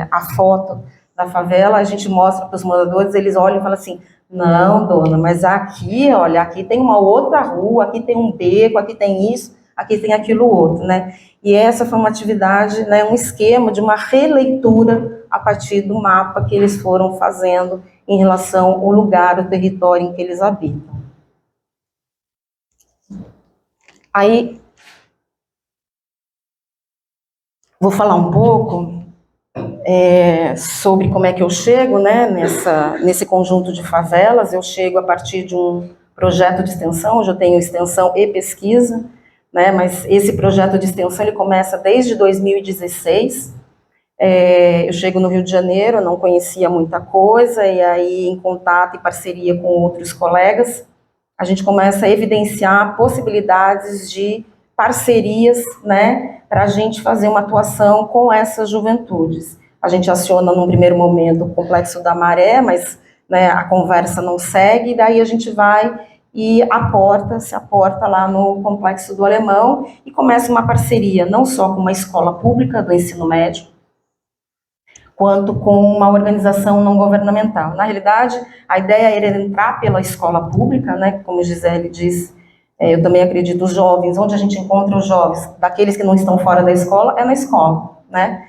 a foto da favela, a gente mostra para os moradores, eles olham e falam assim, não, dona, mas aqui, olha, aqui tem uma outra rua, aqui tem um beco, aqui tem isso, aqui tem aquilo outro, né? E essa foi uma atividade, né, um esquema de uma releitura a partir do mapa que eles foram fazendo em relação ao lugar, o território em que eles habitam. Aí, vou falar um pouco sobre como é que eu chego, né, nesse conjunto de favelas. Eu chego a partir de um projeto de extensão, hoje eu tenho extensão e pesquisa, né, mas esse projeto de extensão ele começa desde 2016, eu chego no Rio de Janeiro, eu não conhecia muita coisa, e aí em contato e parceria com outros colegas, a gente começa a evidenciar possibilidades de parcerias, né, para a gente fazer uma atuação com essas juventudes. A gente aciona num primeiro momento o Complexo da Maré, mas, né, a conversa não segue, e daí a gente vai e se aporta lá no Complexo do Alemão e começa uma parceria não só com uma escola pública do ensino médio, quanto com uma organização não governamental. Na realidade, a ideia era entrar pela escola pública, né, como Gisele disse, eu também acredito, os jovens, onde a gente encontra os jovens, daqueles que não estão fora da escola, é na escola, né?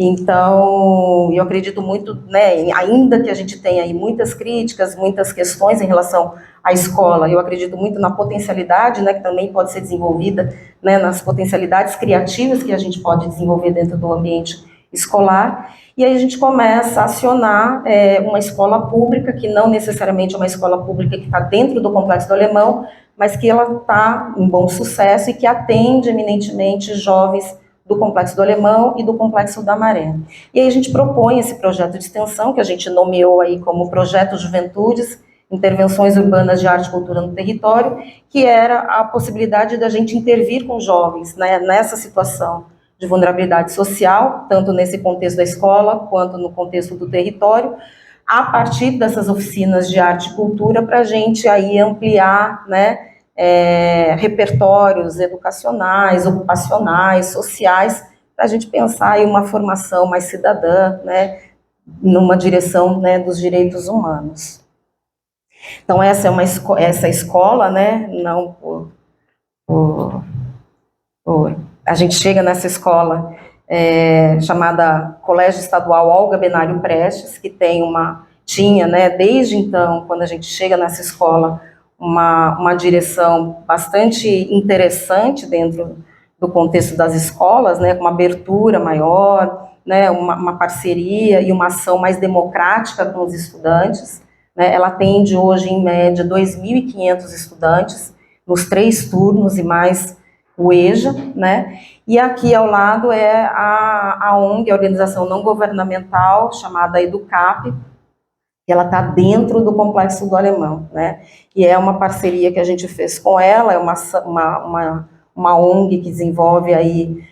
Então, eu acredito muito, né, ainda que a gente tenha aí muitas críticas, muitas questões em relação à escola, eu acredito muito na potencialidade, né, que também pode ser desenvolvida, né, nas potencialidades criativas que a gente pode desenvolver dentro do ambiente escolar, e aí a gente começa a acionar uma escola pública, que não necessariamente é uma escola pública que está dentro do Complexo do Alemão, mas que ela está em bom sucesso e que atende eminentemente jovens do Complexo do Alemão e do Complexo da Maré. E aí a gente propõe esse projeto de extensão, que a gente nomeou aí como Projeto Juventudes, Intervenções Urbanas de Arte e Cultura no Território, que era a possibilidade da gente intervir com jovens, né, nessa situação de vulnerabilidade social, tanto nesse contexto da escola, quanto no contexto do território, a partir dessas oficinas de arte e cultura, para a gente aí ampliar, né, repertórios educacionais, ocupacionais, sociais, para a gente pensar em uma formação mais cidadã, né, numa direção, né, dos direitos humanos. Então essa é essa escola, né, não a gente chega nessa escola chamada Colégio Estadual Olga Benário Prestes, que tinha, né, desde então, quando a gente chega nessa escola, uma direção bastante interessante dentro do contexto das escolas, né, com uma abertura maior, né, uma parceria e uma ação mais democrática com os estudantes, né. Ela atende hoje, em média, 2.500 estudantes, nos 3 turnos e mais o EJA, né, e aqui ao lado é a ONG, a organização não governamental, chamada EduCap, que ela está dentro do Complexo do Alemão, né, e é uma parceria que a gente fez com ela, é uma ONG que desenvolve aí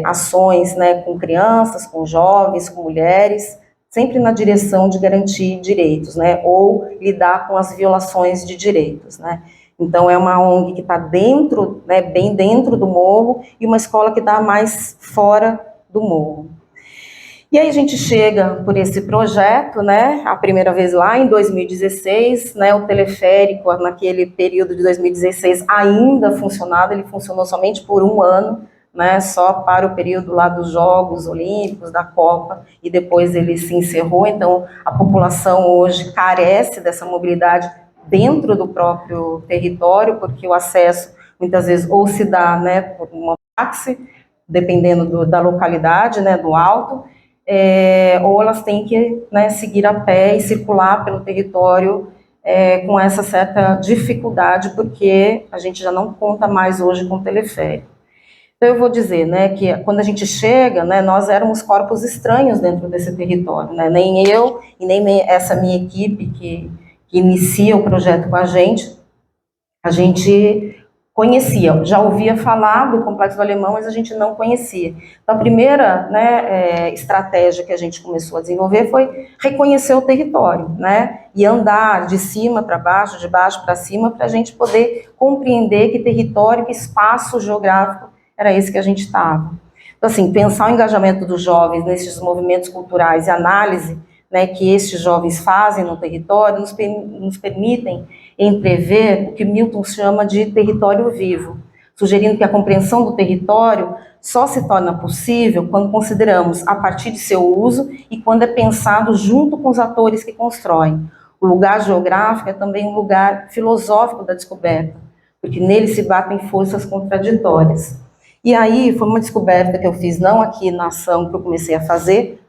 ações, né, com crianças, com jovens, com mulheres, sempre na direção de garantir direitos, né, ou lidar com as violações de direitos, né. Então é uma ONG que está dentro, né, bem dentro do morro, e uma escola que está mais fora do morro. E aí a gente chega por esse projeto, né, a primeira vez lá em 2016, né, o teleférico naquele período de 2016 ainda funcionava, ele funcionou somente por 1 ano, né, só para o período lá dos Jogos Olímpicos, da Copa, e depois ele se encerrou. Então a população hoje carece dessa mobilidade dentro do próprio território, porque o acesso muitas vezes ou se dá, né, por uma táxi, dependendo da localidade, né, do alto, ou elas têm que, né, seguir a pé e circular pelo território com essa certa dificuldade, porque a gente já não conta mais hoje com teleférico. Então eu vou dizer, né, que quando a gente chega, né, nós éramos corpos estranhos dentro desse território, né, nem eu e nem essa minha equipe que inicia o projeto com a gente conhecia, já ouvia falar do Complexo do Alemão, mas a gente não conhecia. Então, a primeira, né, estratégia que a gente começou a desenvolver foi reconhecer o território, né, e andar de cima para baixo, de baixo para cima, para a gente poder compreender que território, que espaço geográfico era esse que a gente estava. Então, assim, pensar o engajamento dos jovens nesses movimentos culturais e análise, né, que esses jovens fazem no território, nos permitem entrever o que Milton chama de território vivo, sugerindo que a compreensão do território só se torna possível quando consideramos a partir de seu uso e quando é pensado junto com os atores que constroem. O lugar geográfico é também um lugar filosófico da descoberta, porque nele se batem forças contraditórias. E aí foi uma descoberta que eu fiz, não aqui na ação que eu comecei a fazer,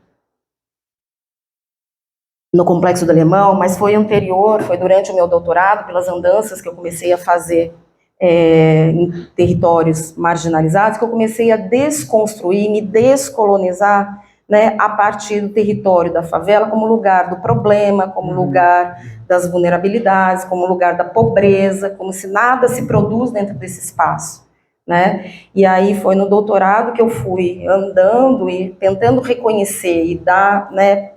no Complexo do Alemão, mas foi anterior, foi durante o meu doutorado, pelas andanças que eu comecei a fazer em territórios marginalizados, que eu comecei a desconstruir, me descolonizar, né, a partir do território da favela como lugar do problema, como lugar das vulnerabilidades, como lugar da pobreza, como se nada se produz dentro desse espaço, né? E aí foi no doutorado que eu fui andando e tentando reconhecer e dar, né,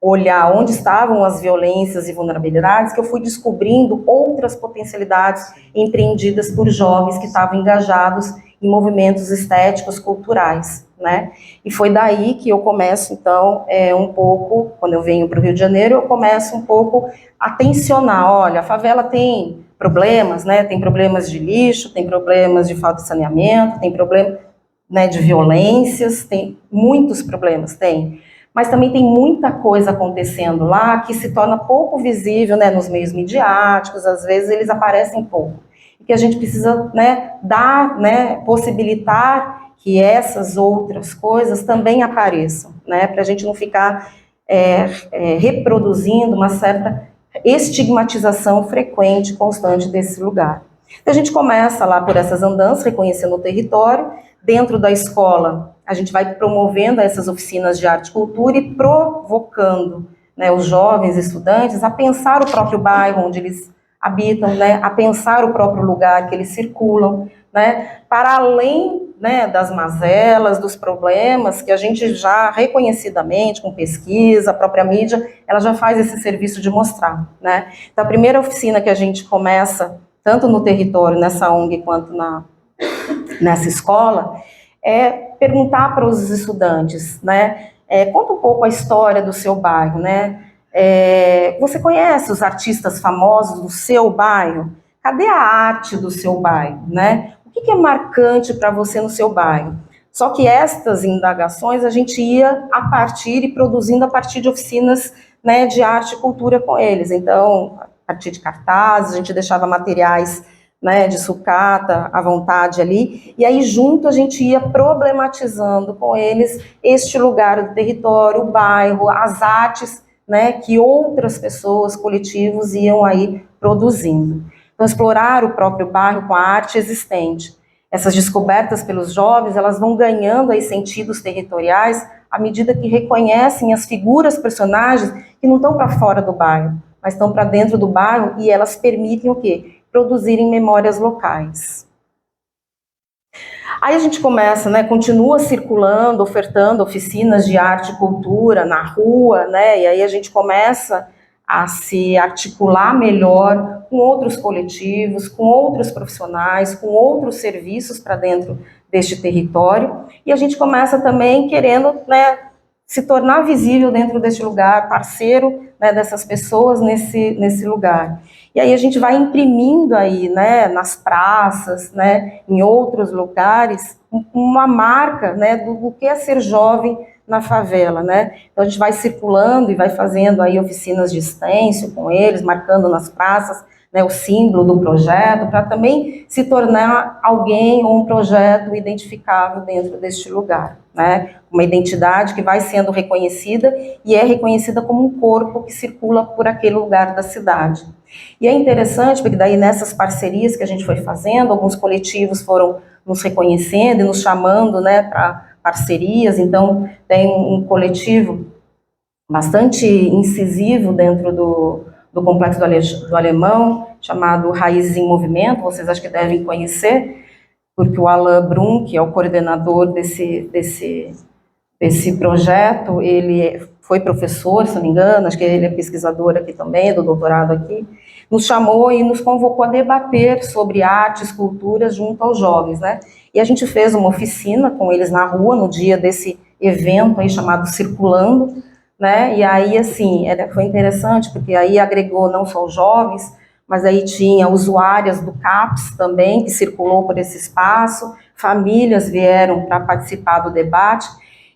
olhar onde estavam as violências e vulnerabilidades, que eu fui descobrindo outras potencialidades empreendidas por jovens que estavam engajados em movimentos estéticos, culturais, né? E foi daí que eu começo, então, um pouco, quando eu venho para o Rio de Janeiro, eu começo um pouco a tensionar, olha, a favela tem problemas, né? Tem problemas de lixo, tem problemas de falta de saneamento, tem problema... né, de violências, tem muitos problemas, mas também tem muita coisa acontecendo lá que se torna pouco visível, né, nos meios midiáticos, às vezes eles aparecem pouco, e que a gente precisa, né, dar, né, possibilitar que essas outras coisas também apareçam, né, para a gente não ficar reproduzindo uma certa estigmatização frequente, constante desse lugar. Então, a gente começa lá por essas andanças, reconhecendo o território. Dentro da escola, a gente vai promovendo essas oficinas de arte e cultura e provocando, né, os jovens estudantes a pensar o próprio bairro onde eles habitam, né, a pensar o próprio lugar que eles circulam, né, para além, né, das mazelas, dos problemas que a gente já reconhecidamente, com pesquisa, a própria mídia, ela já faz esse serviço de mostrar, né. Então, a primeira oficina que a gente começa, tanto no território, nessa ONG, quanto nessa escola, é perguntar para os estudantes, né, conta um pouco a história do seu bairro, né, você conhece os artistas famosos do seu bairro? Cadê a arte do seu bairro, né? O que é marcante para você no seu bairro? Só que estas indagações a gente ia a partir e produzindo a partir de oficinas, né, de arte e cultura com eles. Então, a partir de cartazes, a gente deixava materiais, né, de sucata à vontade ali, e aí junto a gente ia problematizando com eles este lugar do território, o bairro, as artes, né, que outras pessoas, coletivos iam aí produzindo. Então, explorar o próprio bairro com a arte existente. Essas descobertas pelos jovens, elas vão ganhando aí sentidos territoriais à medida que reconhecem as figuras, personagens que não estão para fora do bairro, mas estão para dentro do bairro, e elas permitem o quê? Produzirem memórias locais. Aí a gente começa, né, continua circulando, ofertando oficinas de arte e cultura na rua, né, e aí a gente começa a se articular melhor com outros coletivos, com outros profissionais, com outros serviços para dentro deste território, e a gente começa também querendo, né, se tornar visível dentro deste lugar, parceiro, né, dessas pessoas nesse lugar. E aí a gente vai imprimindo aí, né, nas praças, né, em outros lugares, uma marca, né, do que é ser jovem na favela, né. Então a gente vai circulando e vai fazendo aí oficinas de stencil com eles, marcando nas praças, né, o símbolo do projeto, para também se tornar alguém ou um projeto identificável dentro deste lugar, né, uma identidade que vai sendo reconhecida e é reconhecida como um corpo que circula por aquele lugar da cidade. E é interessante, porque daí nessas parcerias que a gente foi fazendo, alguns coletivos foram nos reconhecendo e nos chamando, né, para parcerias. Então tem um coletivo bastante incisivo dentro do Complexo do Alemão, chamado Raízes em Movimento, vocês acho que devem conhecer, porque o Alain Brum, que é o coordenador desse projeto, ele foi professor, se não me engano, acho que ele é pesquisador aqui também, do doutorado aqui, nos chamou e nos convocou a debater sobre artes, culturas junto aos jovens, né? E a gente fez uma oficina com eles na rua, no dia desse evento aí chamado Circulando, né? E aí, assim, foi interessante, porque aí agregou não só os jovens, mas aí tinha usuárias do CAPS também, que circulou por esse espaço, famílias vieram para participar do debate,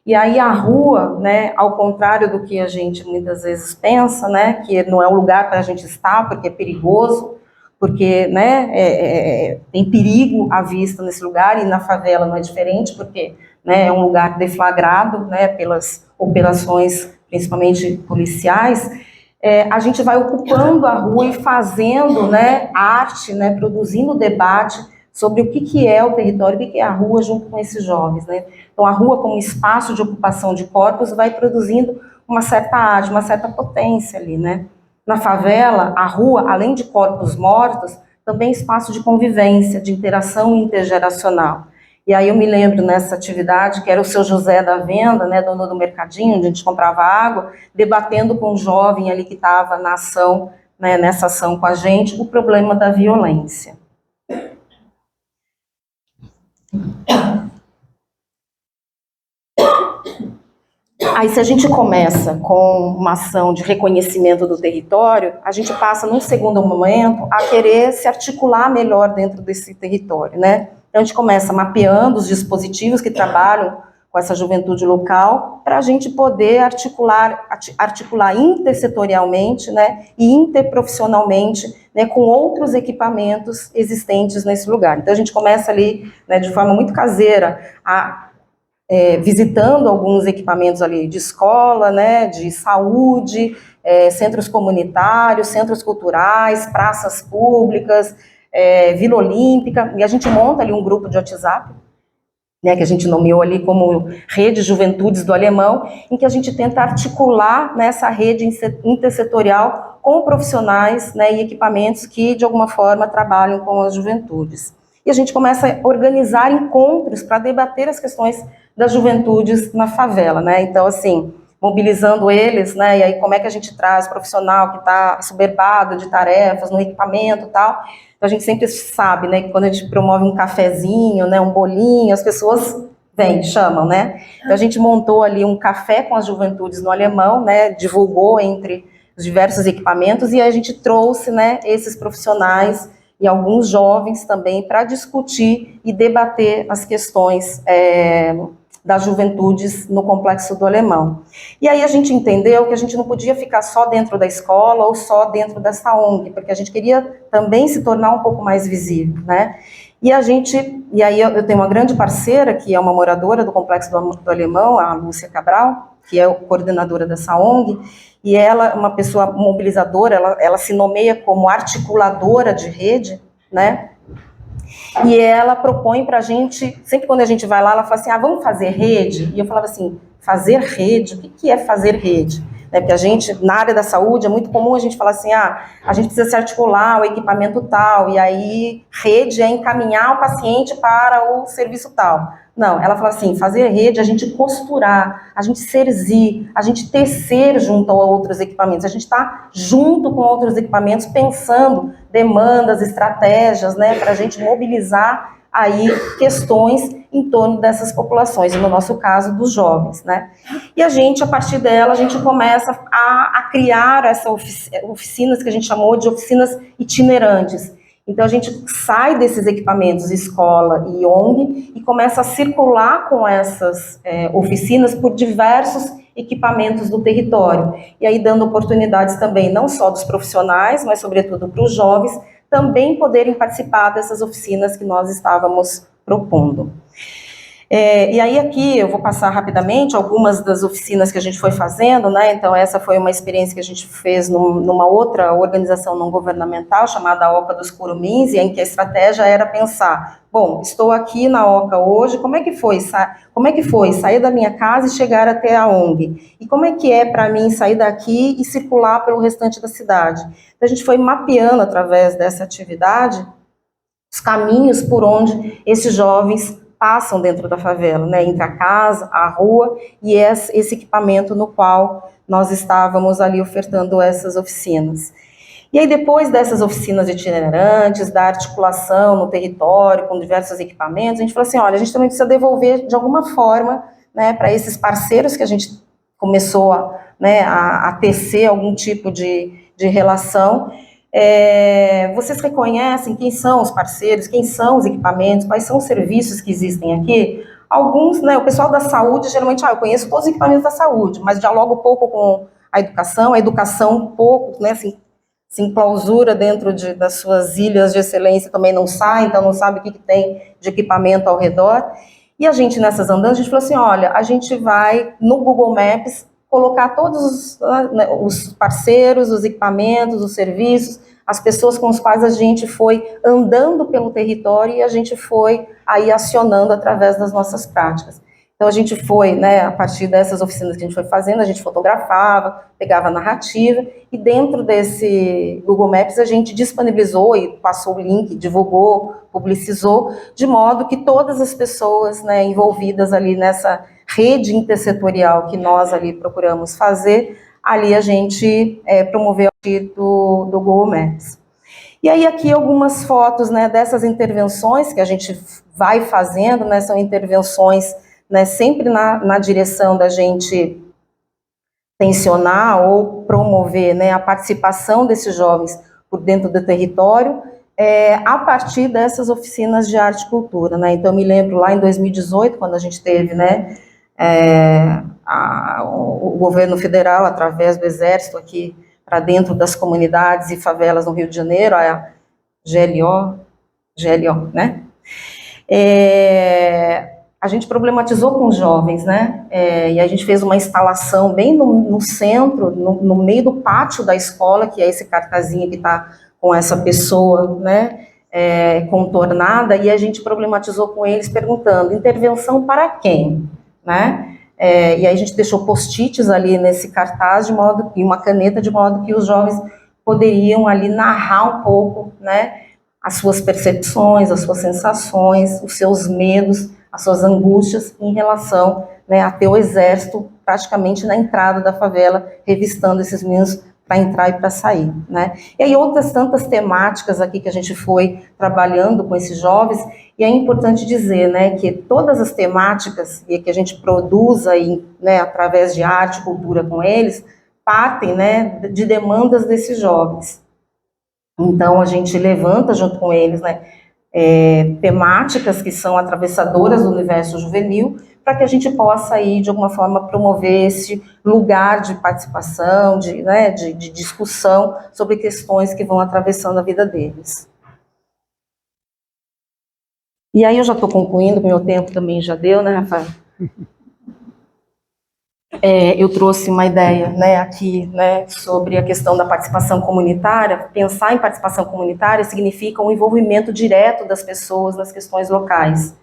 e aí a rua, né, ao contrário do que a gente muitas vezes pensa, né, que não é um lugar para a gente estar, porque é perigoso, porque, né, tem perigo à vista nesse lugar, e na favela não é diferente, porque, né, é um lugar deflagrado, né, pelas operações, principalmente policiais. A gente vai ocupando a rua e fazendo, né, arte, né, produzindo debate sobre o que é o território, o que é a rua junto com esses jovens, né? Então a rua como espaço de ocupação de corpos vai produzindo uma certa arte, uma certa potência ali, né? Na favela, a rua, além de corpos mortos, também é espaço de convivência, de interação intergeracional. E aí eu me lembro nessa atividade, que era o seu José da Venda, né, dono do mercadinho, onde a gente comprava água, debatendo com um jovem ali que estava na ação, né, nessa ação com a gente, o problema da violência. Aí, se a gente começa com uma ação de reconhecimento do território, a gente passa, num segundo momento, a querer se articular melhor dentro desse território, né? Então a gente começa mapeando os dispositivos que trabalham com essa juventude local, para a gente poder articular intersetorialmente, né, e interprofissionalmente, né, com outros equipamentos existentes nesse lugar. Então a gente começa ali, né, de forma muito caseira, visitando alguns equipamentos ali de escola, né, de saúde, centros comunitários, centros culturais, praças públicas, Vila Olímpica, e a gente monta ali um grupo de WhatsApp, né, que a gente nomeou ali como Rede Juventudes do Alemão, em que a gente tenta articular nessa rede intersetorial com profissionais, né, e equipamentos que, de alguma forma, trabalham com as juventudes. E a gente começa a organizar encontros para debater as questões das juventudes na favela, né? Então, assim, mobilizando eles, né, e aí como é que a gente traz profissional que está soberbado de tarefas, no equipamento e tal. Então a gente sempre sabe, né, que quando a gente promove um cafezinho, né, um bolinho, as pessoas vêm, chamam, né. Então a gente montou ali um café com as juventudes no Alemão, né, divulgou entre os diversos equipamentos e aí a gente trouxe, né, esses profissionais e alguns jovens também para discutir e debater as questões das juventudes no Complexo do Alemão. E aí a gente entendeu que a gente não podia ficar só dentro da escola ou só dentro dessa ONG, porque a gente queria também se tornar um pouco mais visível, né? E aí eu tenho uma grande parceira, que é uma moradora do Complexo do Alemão, a Lúcia Cabral, que é coordenadora dessa ONG, e ela é uma pessoa mobilizadora, ela se nomeia como articuladora de rede, né? E ela propõe para a gente, sempre quando a gente vai lá, ela fala assim, vamos fazer rede? E eu falava assim, fazer rede? O que é fazer rede? Né, porque a gente, na área da saúde, é muito comum a gente falar assim, a gente precisa se articular, o equipamento tal, e aí rede é encaminhar o paciente para o serviço tal. Não, ela fala assim, fazer rede é a gente costurar, a gente serzir, a gente tecer junto a outros equipamentos, a gente está junto com outros equipamentos, pensando demandas, estratégias, né, para a gente mobilizar aí questões em torno dessas populações, e no nosso caso, dos jovens, né. E a gente, a partir dela, a gente começa a criar essas oficinas que a gente chamou de oficinas itinerantes. Então a gente sai desses equipamentos, escola e ONG, e começa a circular com essas oficinas por diversos equipamentos do território. E aí dando oportunidades também, não só dos profissionais, mas sobretudo para os jovens, também poderem participar dessas oficinas que nós estávamos propondo. E aí aqui eu vou passar rapidamente algumas das oficinas que a gente foi fazendo, né? Então essa foi uma experiência que a gente fez numa outra organização não governamental chamada Oca dos Curumins, e em que a estratégia era pensar, bom, estou aqui na Oca hoje, como é que foi sair da minha casa e chegar até a ONG? E como é que é para mim sair daqui e circular pelo restante da cidade? Então a gente foi mapeando através dessa atividade os caminhos por onde esses jovens passam dentro da favela, né, entre a casa, a rua e esse equipamento no qual nós estávamos ali ofertando essas oficinas. E aí depois dessas oficinas itinerantes, da articulação no território com diversos equipamentos, a gente falou assim, olha, a gente também precisa devolver de alguma forma, né, para esses parceiros que a gente começou a tecer algum tipo de relação. Vocês reconhecem quem são os parceiros, quem são os equipamentos, quais são os serviços que existem aqui? Alguns, né, o pessoal da saúde, geralmente, eu conheço todos os equipamentos da saúde, mas dialogo pouco com a educação pouco, né, assim, se enclausura dentro das suas ilhas de excelência, também não sai, então não sabe o que tem de equipamento ao redor. E a gente, nessas andanças, a gente falou assim, olha, a gente vai no Google Maps colocar todos os parceiros, os equipamentos, os serviços, as pessoas com as quais a gente foi andando pelo território e a gente foi aí acionando através das nossas práticas. Então a gente foi, né, a partir dessas oficinas que a gente foi fazendo, a gente fotografava, pegava a narrativa e dentro desse Google Maps a gente disponibilizou e passou o link, divulgou, publicizou, de modo que todas as pessoas, né, envolvidas ali nessa rede intersetorial que nós ali procuramos fazer, ali a gente promoveu a partir do Google Maps. E aí aqui algumas fotos, né, dessas intervenções que a gente vai fazendo, né, são intervenções, né, sempre na direção da gente tensionar ou promover, né, a participação desses jovens por dentro do território, a partir dessas oficinas de arte e cultura, né? Então, eu me lembro lá em 2018, quando a gente teve, né, o governo federal, através do Exército, aqui para dentro das comunidades e favelas no Rio de Janeiro, a GLO, né? A gente problematizou com os jovens, né? E a gente fez uma instalação bem no centro, no meio do pátio da escola, que é esse cartazinho que está com essa pessoa, né, contornada, e a gente problematizou com eles perguntando, intervenção para quem, né? E aí a gente deixou post-its ali nesse cartaz e uma caneta, de modo que os jovens poderiam ali narrar um pouco, né, as suas percepções, as suas sensações, os seus medos, as suas angústias em relação, né, a ter o exército praticamente na entrada da favela, revistando esses meninos para entrar e para sair, né? E aí outras tantas temáticas aqui que a gente foi trabalhando com esses jovens, e é importante dizer, né, que todas as temáticas que a gente produz aí, né, através de arte e cultura com eles, partem, né, de demandas desses jovens. Então a gente levanta junto com eles, né, temáticas que são atravessadoras do universo juvenil, para que a gente possa aí, de alguma forma, promover esse lugar de participação, de discussão sobre questões que vão atravessando a vida deles. E aí eu já estou concluindo, meu tempo também já deu, né, Rafael? Eu trouxe uma ideia, né, aqui, né, sobre a questão da participação comunitária. Pensar em participação comunitária significa um envolvimento direto das pessoas nas questões locais.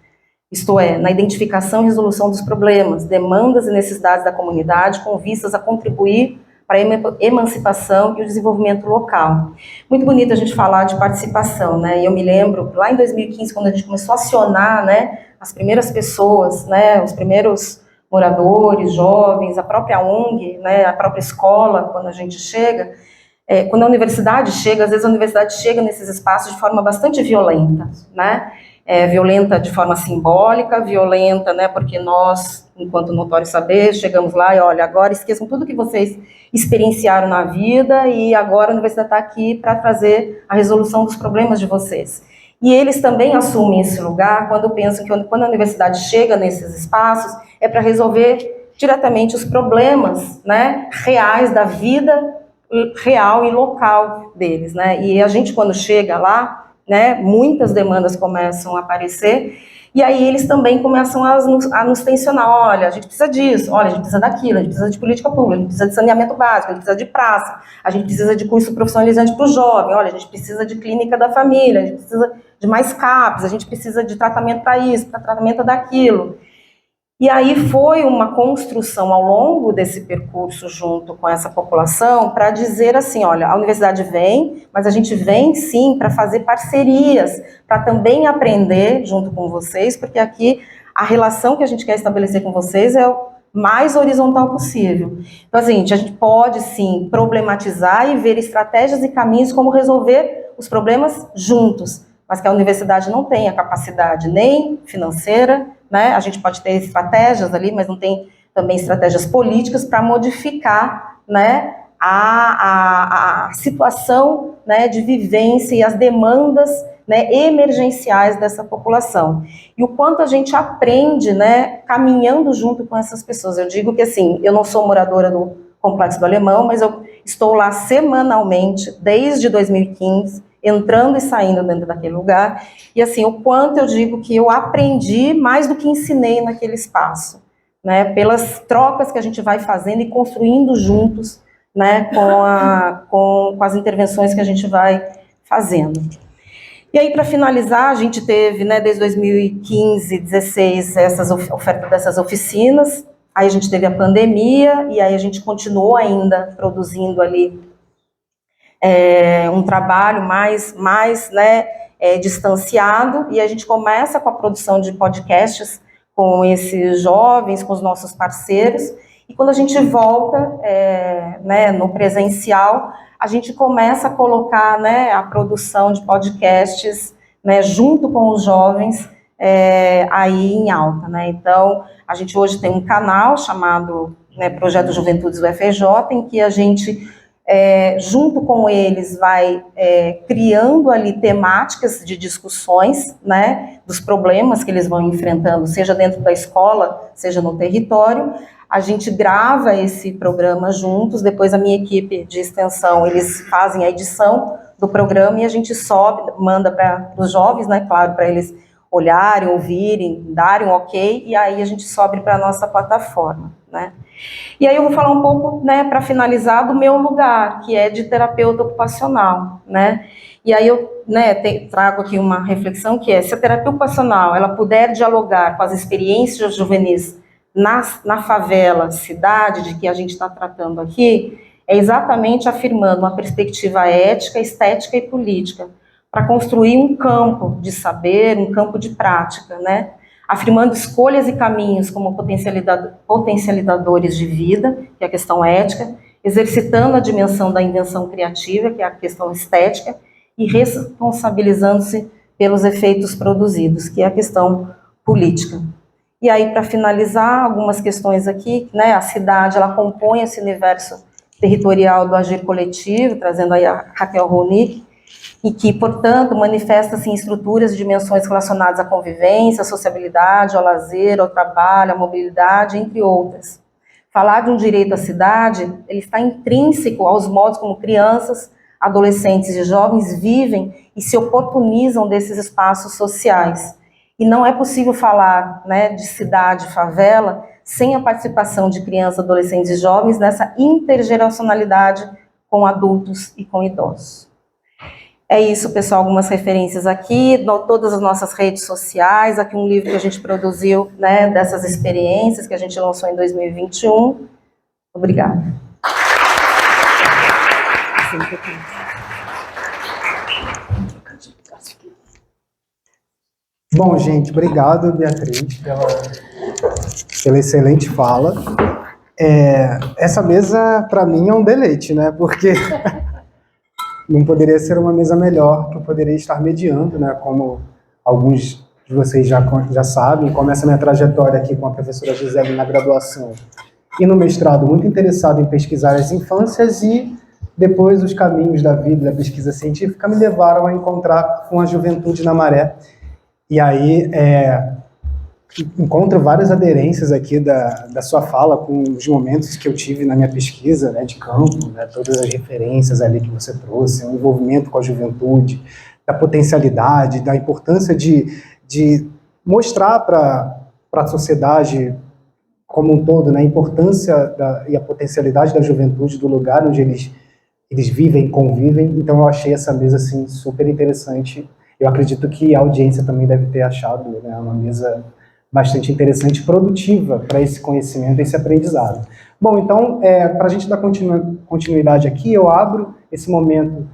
Isto é, na identificação e resolução dos problemas, demandas e necessidades da comunidade com vistas a contribuir para a emancipação e o desenvolvimento local. Muito bonito a gente falar de participação, né? E eu me lembro, lá em 2015, quando a gente começou a acionar, né, as primeiras pessoas, né, os primeiros moradores, jovens, a própria ONG, né, a própria escola, quando a gente chega, quando a universidade chega, às vezes a universidade chega nesses espaços de forma bastante violenta, né? Violenta de forma simbólica, violenta, né, porque nós, enquanto Notório Saber, chegamos lá e, olha, agora esqueçam tudo que vocês experienciaram na vida e agora a universidade está aqui para trazer a resolução dos problemas de vocês. E eles também assumem esse lugar quando pensam que quando a universidade chega nesses espaços é para resolver diretamente os problemas, né, reais da vida real e local deles, né, e a gente quando chega lá, né, muitas demandas começam a aparecer, e aí eles também começam a nos tensionar, olha, a gente precisa disso, olha, a gente precisa daquilo, a gente precisa de política pública, a gente precisa de saneamento básico, a gente precisa de praça, a gente precisa de curso profissionalizante para o jovem, olha, a gente precisa de clínica da família, a gente precisa de mais CAPs, a gente precisa de tratamento para isso, para tratamento daquilo. E aí foi uma construção ao longo desse percurso junto com essa população para dizer assim, olha, a universidade vem, mas a gente vem sim para fazer parcerias, para também aprender junto com vocês, porque aqui a relação que a gente quer estabelecer com vocês é o mais horizontal possível. Então, assim, a gente pode sim problematizar e ver estratégias e caminhos como resolver os problemas juntos, mas que a universidade não tem a capacidade nem financeira, né? A gente pode ter estratégias ali, mas não tem também estratégias políticas para modificar, né, a situação, né, de vivência e as demandas, né, emergenciais dessa população. E o quanto a gente aprende, né, caminhando junto com essas pessoas. Eu digo que, assim, eu não sou moradora do Complexo do Alemão, mas eu estou lá semanalmente, desde 2015, entrando e saindo dentro daquele lugar, e assim, o quanto eu digo que eu aprendi mais do que ensinei naquele espaço, né, pelas trocas que a gente vai fazendo e construindo juntos, né, com as intervenções que a gente vai fazendo. E aí, para finalizar, a gente teve, né, desde 2015, 2016, essas ofertas dessas oficinas, aí a gente teve a pandemia, e aí a gente continuou ainda produzindo ali um trabalho mais né, distanciado, e a gente começa com a produção de podcasts com esses jovens, com os nossos parceiros, e quando a gente volta né, no presencial, a gente começa a colocar, né, a produção de podcasts, né, junto com os jovens aí em alta, né? Então, a gente hoje tem um canal chamado, né, Projeto Juventudes UFRJ, em que a gente junto com eles vai criando ali temáticas de discussões, né, dos problemas que eles vão enfrentando, seja dentro da escola, seja no território. A gente grava esse programa juntos, depois a minha equipe de extensão, eles fazem a edição do programa e a gente sobe, manda para os jovens, né, claro, para eles olharem, ouvirem, darem um ok, e aí a gente sobe para a nossa plataforma, né. E aí eu vou falar um pouco, né, para finalizar, do meu lugar, que é de terapeuta ocupacional, né. E aí eu, né, trago aqui uma reflexão que é, se a terapia ocupacional ela puder dialogar com as experiências juvenis na favela, cidade de que a gente está tratando aqui, é exatamente afirmando uma perspectiva ética, estética e política, para construir um campo de saber, um campo de prática, né? Afirmando escolhas e caminhos como potencializadores de vida, que é a questão ética, exercitando a dimensão da invenção criativa, que é a questão estética, e responsabilizando-se pelos efeitos produzidos, que é a questão política. E aí, para finalizar, algumas questões aqui, né? A cidade, ela compõe esse universo territorial do agir coletivo, trazendo aí a Raquel Ronick, e que, portanto, manifesta-se em estruturas e dimensões relacionadas à convivência, à sociabilidade, ao lazer, ao trabalho, à mobilidade, entre outras. Falar de um direito à cidade, ele está intrínseco aos modos como crianças, adolescentes e jovens vivem e se oportunizam desses espaços sociais. E não é possível falar, né, de cidade, favela, sem a participação de crianças, adolescentes e jovens nessa intergeracionalidade com adultos e com idosos. É isso, pessoal, algumas referências aqui, todas as nossas redes sociais, aqui um livro que a gente produziu, né, dessas experiências que a gente lançou em 2021. Obrigada. Bom, gente, obrigado, Beatriz, pela excelente fala. Essa mesa, para mim, é um deleite, né? Porque não poderia ser uma mesa melhor, que eu poderia estar mediando, né? Como alguns de vocês já sabem, começa a minha trajetória aqui com a professora Gisele na graduação e no mestrado, muito interessado em pesquisar as infâncias, e depois os caminhos da vida, da pesquisa científica, me levaram a encontrar com a Juventude na Maré. E aí, encontro várias aderências aqui da sua fala com os momentos que eu tive na minha pesquisa, né, de campo, né, todas as referências ali que você trouxe, o envolvimento com a juventude, da potencialidade, da importância de mostrar para a sociedade como um todo, né, a importância e a potencialidade da juventude, do lugar onde eles vivem, convivem. Então eu achei essa mesa assim, super interessante. Eu acredito que a audiência também deve ter achado, né, uma mesa bastante interessante e produtiva para esse conhecimento, esse aprendizado. Bom, então, para a gente dar continuidade aqui, eu abro esse momento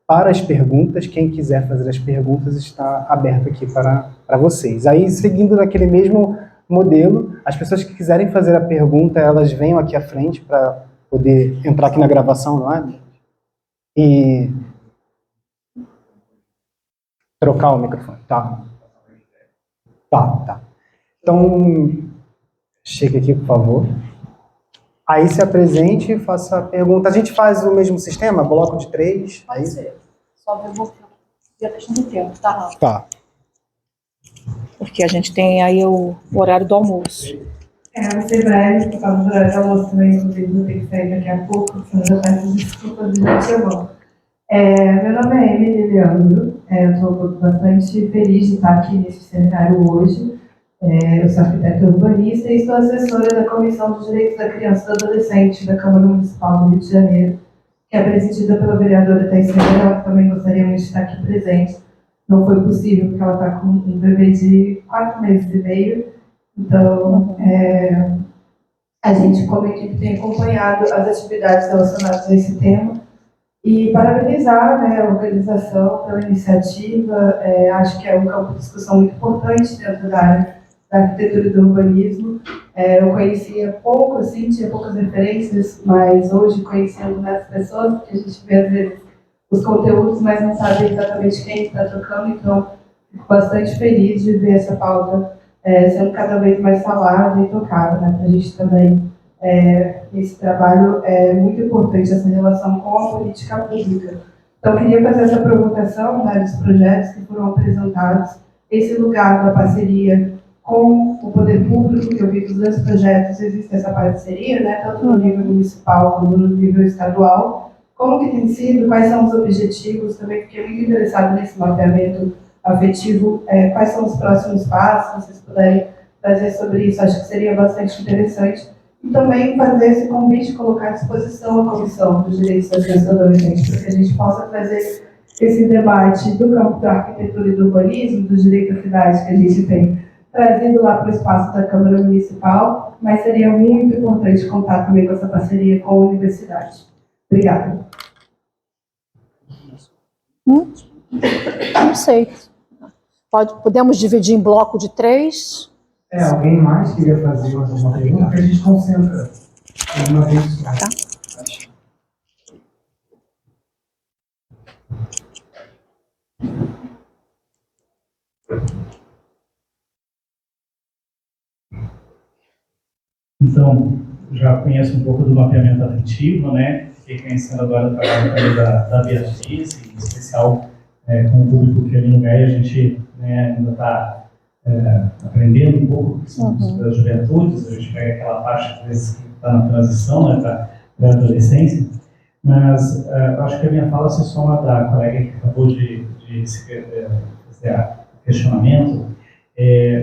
para as perguntas. Quem quiser fazer as perguntas está aberto aqui para vocês. Aí, seguindo naquele mesmo modelo, as pessoas que quiserem fazer a pergunta, elas venham aqui à frente para poder entrar aqui na gravação, não é? E trocar o microfone, tá? Tá. Então, chega aqui, por favor. Aí se apresente e faça a pergunta. A gente faz o mesmo sistema? Bloco de 3? Pode ser. Só eu vou ver a questão do tempo, tá? Tá. Porque a gente tem aí o horário do almoço. Vai ser breve, por causa do horário do almoço também, inclusive vou ter que sair daqui a pouco, senão já peço desculpas de antemão. Meu nome é Emily Leandro, eu estou bastante feliz de estar aqui nesse seminário hoje. Eu sou arquiteta urbanista e sou assessora da Comissão de Direitos da Criança e do Adolescente da Câmara Municipal do Rio de Janeiro, que é presidida pela vereadora Thaís Federal, que também gostaríamos de estar aqui presente. Não foi possível, porque ela está com um bebê de 4 meses e meio. Então, a gente, como equipe, tem acompanhado as atividades relacionadas a esse tema. E parabenizar, né, a organização pela iniciativa. Acho que é um campo de discussão muito importante dentro da área da arquitetura e do urbanismo. Eu conhecia pouco, assim, tinha poucas referências, mas hoje, conhecendo mais pessoas, porque a gente vê, às vezes, os conteúdos, mas não sabe exatamente quem está tocando, então fico bastante feliz de ver essa pauta sendo cada vez mais falada e tocada, né, para a gente também Esse trabalho é muito importante, essa relação com a política pública. Então, eu queria fazer essa provocação, né, dos projetos que foram apresentados, esse lugar da parceria com o poder público, que eu vi que os dois projetos existe essa parceria, né, tanto no nível municipal quanto no nível estadual. Como que tem sido, quais são os objetivos, também fiquei muito interessado nesse mapeamento afetivo, quais são os próximos passos, se vocês puderem trazer sobre isso, acho que seria bastante interessante. E também fazer esse convite, colocar à disposição a Comissão dos Direitos das Crianças e Adolescentes, para que a gente possa trazer esse debate do campo da arquitetura e do urbanismo, dos direitos à cidade que a gente tem trazido lá para o espaço da Câmara Municipal, mas seria muito importante contar também com essa parceria com a universidade. Obrigada. Não sei. Podemos dividir em bloco de 3? Alguém mais queria fazer mais alguma pergunta? Que a gente concentra uma vez só. Tá. Então, já conheço um pouco do mapeamento afetivo, né? Fiquei conhecendo agora o trabalho da Beatriz, em especial com o público que ali no MEI a gente, né, ainda está aprendendo um pouco das juventudes. A gente pega aquela parte às vezes que está na transição, né, para a adolescência, mas acho que a minha fala se soma da colega que acabou de fazer o questionamento.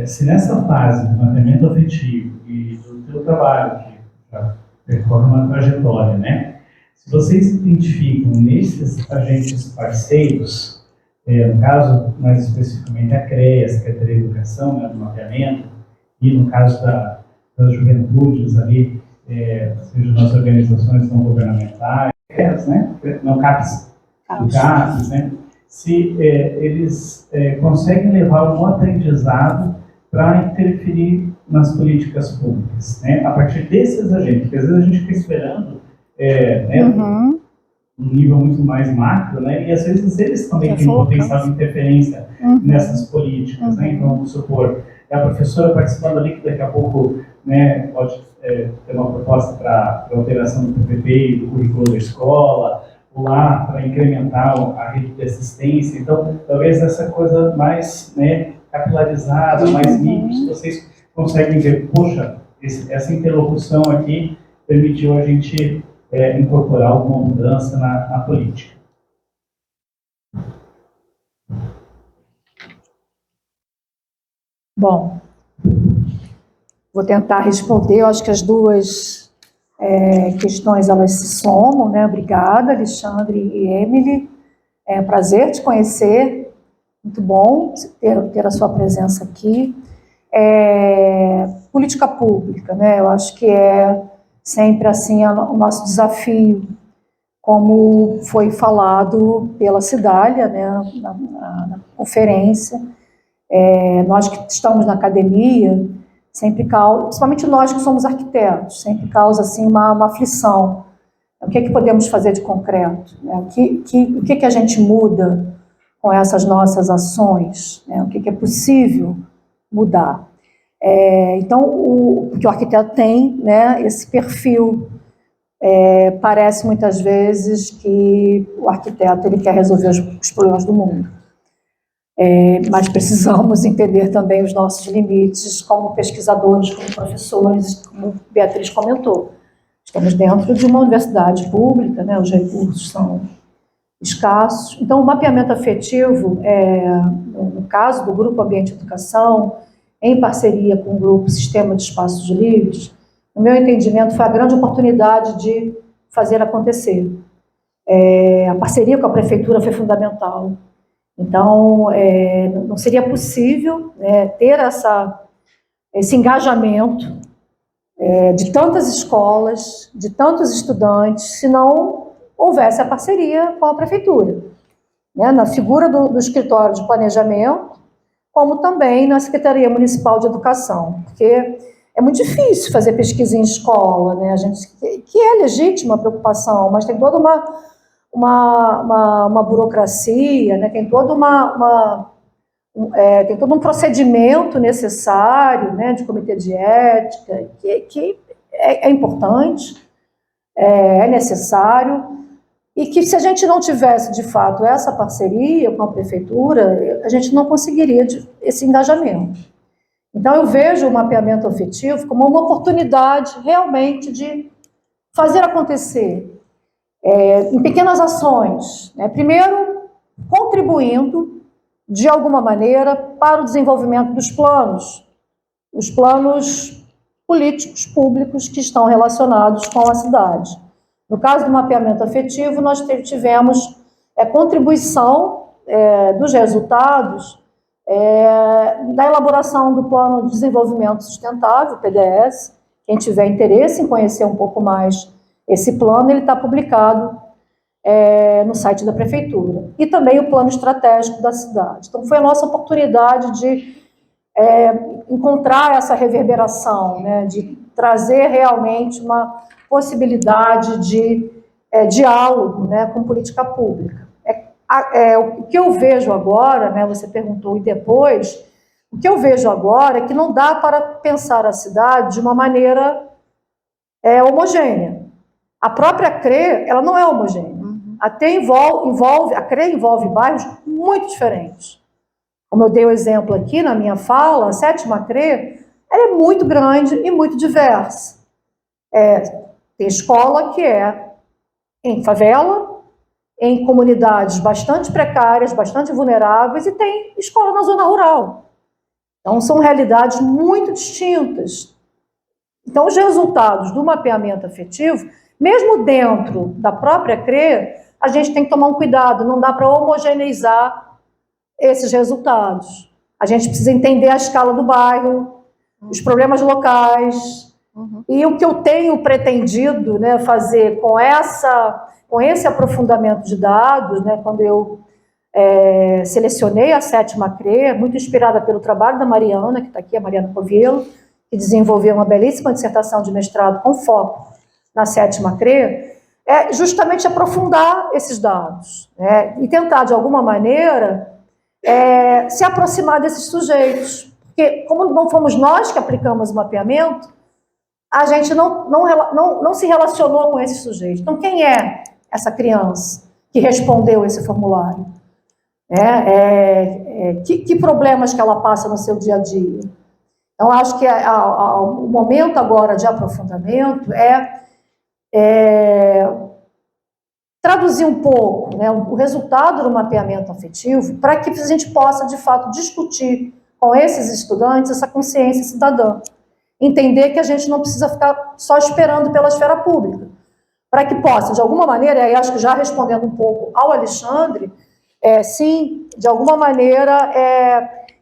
Se nessa fase do mapeamento afetivo e do teu trabalho, que já percorre uma trajetória, né? Se vocês identificam nesses agentes parceiros, no caso, mais especificamente, a CREA, a Secretaria de Educação, né, do mapeamento, e no caso das juventudes ali, seja nas organizações não governamentais, né, não CAPES, do CAPES, né, se eles conseguem levar um aprendizado para interferir nas políticas públicas, né, a partir desses agentes, porque às vezes a gente fica esperando, né, um nível muito mais macro, né? E às vezes eles também têm um potencial de interferência nessas políticas, né? Então, vamos supor, é a professora participando ali que daqui a pouco, né, pode ter uma proposta para alteração do PPP e do currículo da escola, ou lá para incrementar a rede de assistência. Então, talvez essa coisa mais, né, capilarizada, mais micro, se vocês conseguem ver, poxa, essa interlocução aqui permitiu a gente incorporar alguma mudança na política. Bom, vou tentar responder. Eu acho que as duas questões elas se somam, né? Obrigada, Alexandre e Emily. É um prazer te conhecer. Muito bom ter a sua presença aqui. Política pública, né? Eu acho que sempre assim o nosso desafio, como foi falado pela Cidália, né, na conferência. Nós que estamos na academia, sempre causa, principalmente nós que somos arquitetos, sempre causa assim uma aflição. O que é que podemos fazer de concreto? Né? O que a gente muda com essas nossas ações? Né? O que é possível mudar? Então, porque o arquiteto tem, né, esse perfil, parece muitas vezes que o arquiteto ele quer resolver os problemas do mundo. Mas precisamos entender também os nossos limites como pesquisadores, como professores, como Beatriz comentou. Estamos dentro de uma universidade pública, né, os recursos são escassos. Então, o mapeamento afetivo, no caso do Grupo Ambiente e Educação, em parceria com o Grupo Sistema de Espaços Livres, no meu entendimento, foi a grande oportunidade de fazer acontecer. A parceria com a Prefeitura foi fundamental. Então, não seria possível, né, ter esse engajamento de tantas escolas, de tantos estudantes, se não houvesse a parceria com a Prefeitura, né, na figura do Escritório de Planejamento, como também na Secretaria Municipal de Educação, porque é muito difícil fazer pesquisa em escola, né? A gente, que é legítima a preocupação, mas tem toda uma burocracia, né? Tem todo um procedimento necessário, né, de comitê de ética, que é importante, é necessário, e que se a gente não tivesse, de fato, essa parceria com a prefeitura, a gente não conseguiria esse engajamento. Então, eu vejo o mapeamento afetivo como uma oportunidade, realmente, de fazer acontecer, em pequenas ações, né? Primeiro, contribuindo, de alguma maneira, para o desenvolvimento dos planos, os planos políticos públicos que estão relacionados com a cidade. No caso do mapeamento afetivo, nós tivemos contribuição dos resultados da elaboração do Plano de Desenvolvimento Sustentável, PDS. Quem tiver interesse em conhecer um pouco mais esse plano, ele está publicado no site da Prefeitura. E também o Plano Estratégico da cidade. Então, foi a nossa oportunidade de encontrar essa reverberação, né, de trazer realmente uma possibilidade de diálogo, né, com política pública. O que eu vejo agora, né, você perguntou, e depois, o que eu vejo agora é que não dá para pensar a cidade de uma maneira homogênea. A própria CRE, ela não é homogênea. A CRE envolve bairros muito diferentes. Como eu dei o exemplo aqui na minha fala, a 7ª CRE, ela é muito grande e muito diversa. Tem escola que é em favela, em comunidades bastante precárias, bastante vulneráveis, e tem escola na zona rural. Então, são realidades muito distintas. Então, os resultados do mapeamento afetivo, mesmo dentro da própria CRE, a gente tem que tomar um cuidado, não dá para homogeneizar esses resultados. A gente precisa entender a escala do bairro, os problemas locais. E o que eu tenho pretendido, né, fazer com esse aprofundamento de dados, né, quando eu selecionei a 7ª CRE, muito inspirada pelo trabalho da Mariana, que está aqui, a Mariana Covielo, que desenvolveu uma belíssima dissertação de mestrado com foco na 7ª CRE, é justamente aprofundar esses dados, né, e tentar, de alguma maneira, se aproximar desses sujeitos. Porque, como não fomos nós que aplicamos o mapeamento, a gente não se relacionou com esses sujeitos. Então, quem é essa criança que respondeu esse formulário? Que problemas que ela passa no seu dia a dia? Então, acho que o momento agora de aprofundamento traduzir um pouco, né, o resultado do mapeamento afetivo para que a gente possa, de fato, discutir com esses estudantes essa consciência cidadã. Entender que a gente não precisa ficar só esperando pela esfera pública, para que possa, de alguma maneira, e aí acho que já respondendo um pouco ao Alexandre, sim, de alguma maneira,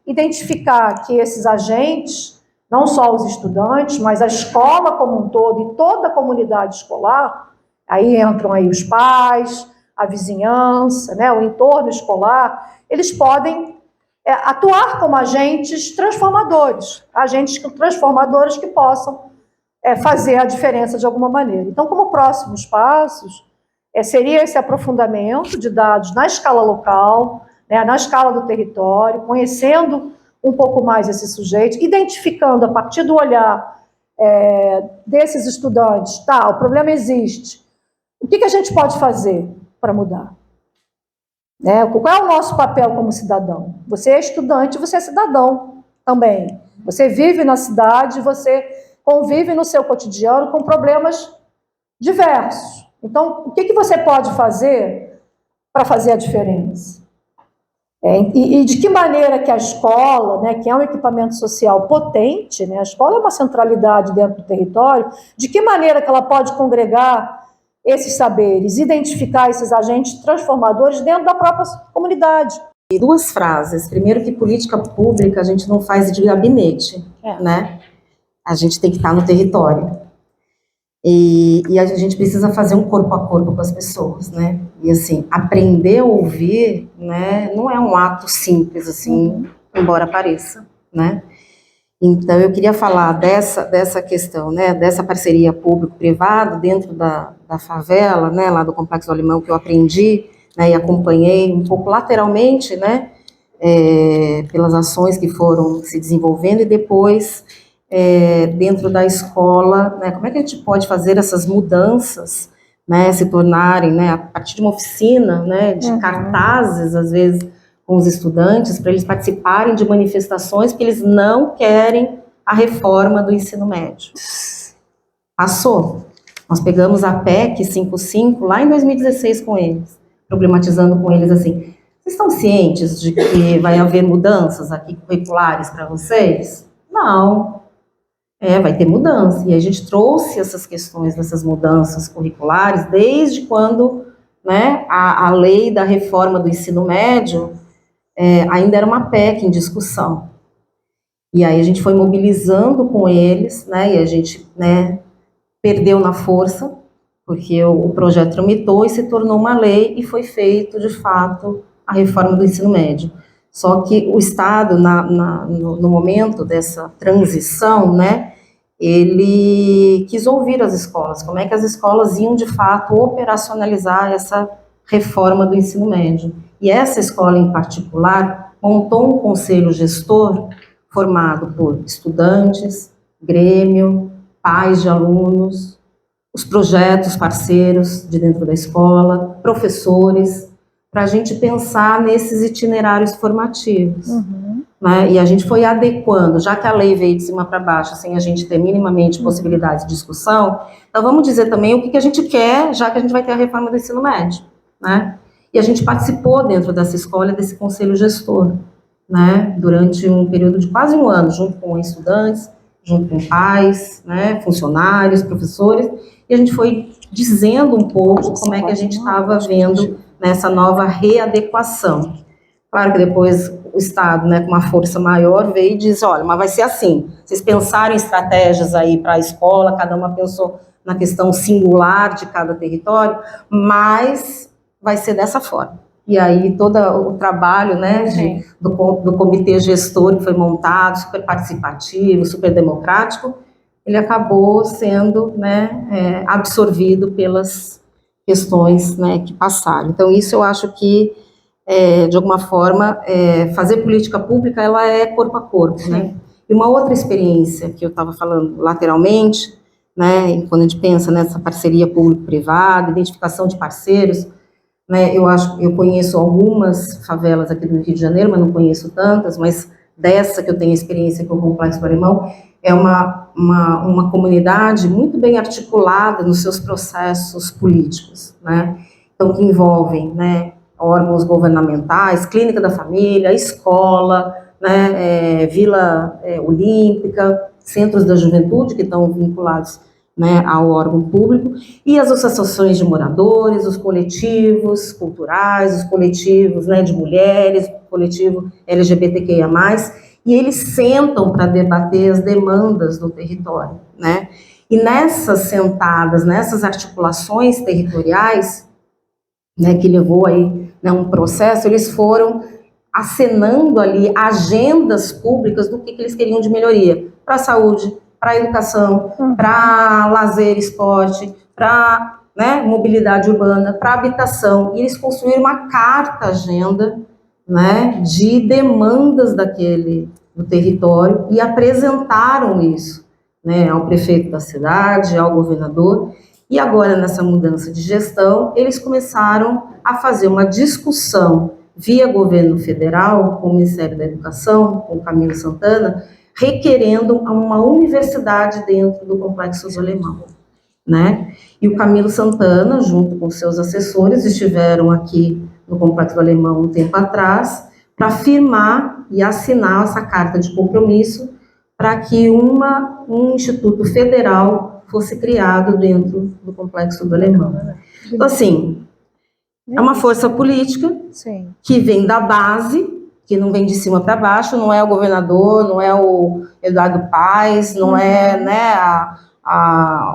identificar que esses agentes, não só os estudantes, mas a escola como um todo e toda a comunidade escolar, aí entram aí os pais, a vizinhança, né, o entorno escolar, eles podem atuar como agentes transformadores que possam fazer a diferença de alguma maneira. Então, como próximos passos, seria esse aprofundamento de dados na escala local, né, na escala do território, conhecendo um pouco mais esse sujeito, identificando a partir do olhar desses estudantes, o problema existe, o que a gente pode fazer para mudar? Qual é o nosso papel como cidadão? Você é estudante, você é cidadão também. Você vive na cidade, você convive no seu cotidiano com problemas diversos. Então, o que você pode fazer para fazer a diferença? E de que maneira que a escola, né, que é um equipamento social potente, né, a escola é uma centralidade dentro do território, de que maneira que ela pode congregar esses saberes, identificar esses agentes transformadores dentro da própria comunidade? E 2 frases. Primeiro, que política pública a gente não faz de gabinete, né? A gente tem que estar no território. E a gente precisa fazer um corpo a corpo com as pessoas, né? E assim, aprender a ouvir, né, não é um ato simples, assim, embora pareça, né? Então, eu queria falar dessa questão, né, dessa parceria público-privado dentro da favela, né, lá do Complexo do Alemão, que eu aprendi, né, e acompanhei um pouco lateralmente, né, pelas ações que foram se desenvolvendo, e depois dentro da escola, né, como é que a gente pode fazer essas mudanças, né, se tornarem, né, a partir de uma oficina, né, de cartazes, às vezes, com os estudantes, para eles participarem de manifestações, porque eles não querem a reforma do ensino médio. Passou. Nós pegamos a PEC 55 lá em 2016 com eles, problematizando com eles assim, vocês estão cientes de que vai haver mudanças aqui curriculares para vocês? Não. Vai ter mudança. E a gente trouxe essas questões dessas mudanças curriculares desde quando, né, a lei da reforma do ensino médio ainda era uma PEC em discussão. E aí a gente foi mobilizando com eles, né, e a gente, né, perdeu na força, porque o projeto tramitou e se tornou uma lei e foi feito, de fato, a reforma do ensino médio. Só que o Estado, no momento dessa transição, né, ele quis ouvir as escolas, como é que as escolas iam, de fato, operacionalizar essa reforma do ensino médio. E essa escola, em particular, montou um conselho gestor formado por estudantes, grêmio, pais de alunos, os projetos parceiros de dentro da escola, professores, para a gente pensar nesses itinerários formativos. Né? E a gente foi adequando, já que a lei veio de cima para baixo, sem a gente ter minimamente possibilidade de discussão, então vamos dizer também o que a gente quer, já que a gente vai ter a reforma do ensino médio. Né? E a gente participou dentro dessa escola, desse conselho gestor, né? Durante um período de quase um ano, junto com estudantes, junto com pais, né? Funcionários, professores, e a gente foi dizendo um pouco como é que a gente estava vendo nessa nova readequação. Claro que depois o Estado, né, com uma força maior, veio e disse, olha, mas vai ser assim, vocês pensaram em estratégias aí para a escola, cada uma pensou na questão singular de cada território, mas vai ser dessa forma. E aí todo o trabalho, né, do comitê gestor que foi montado, super participativo, super democrático, ele acabou sendo, né, absorvido pelas questões, né, que passaram. Então isso eu acho que, de alguma forma, fazer política pública, ela é corpo a corpo, né. E uma outra experiência que eu estava falando lateralmente, né, quando a gente pensa nessa parceria público-privada, identificação de parceiros, né, eu conheço algumas favelas aqui do Rio de Janeiro, mas não conheço tantas, mas dessa que eu tenho experiência com o Complexo do Alemão, é uma comunidade muito bem articulada nos seus processos políticos, né, então que envolvem, né, órgãos governamentais, clínica da família, escola, né, Vila Olímpica, centros da juventude que estão vinculados, né, ao órgão público, e as associações de moradores, os coletivos culturais, os coletivos, né, de mulheres, o coletivo LGBTQIA+, e eles sentam para debater as demandas do território, né, e nessas sentadas, nessas articulações territoriais, né, que levou aí, né, um processo, eles foram acenando ali agendas públicas do que eles queriam de melhoria para a saúde, para a educação, para lazer, esporte, para, né, mobilidade urbana, para habitação. E eles construíram uma carta-agenda, né, de demandas do território e apresentaram isso, né, ao prefeito da cidade, ao governador. E agora, nessa mudança de gestão, eles começaram a fazer uma discussão via governo federal, com o Ministério da Educação, com o Camilo Santana, requerendo uma universidade dentro do Complexo do Alemão, né? E o Camilo Santana, junto com seus assessores, estiveram aqui no Complexo do Alemão um tempo atrás, para firmar e assinar essa carta de compromisso para que um instituto federal fosse criado dentro do Complexo do Alemão. Então, assim, é uma força política que vem da base, que não vem de cima para baixo, não é o governador, não é o Eduardo Paes, não é, né,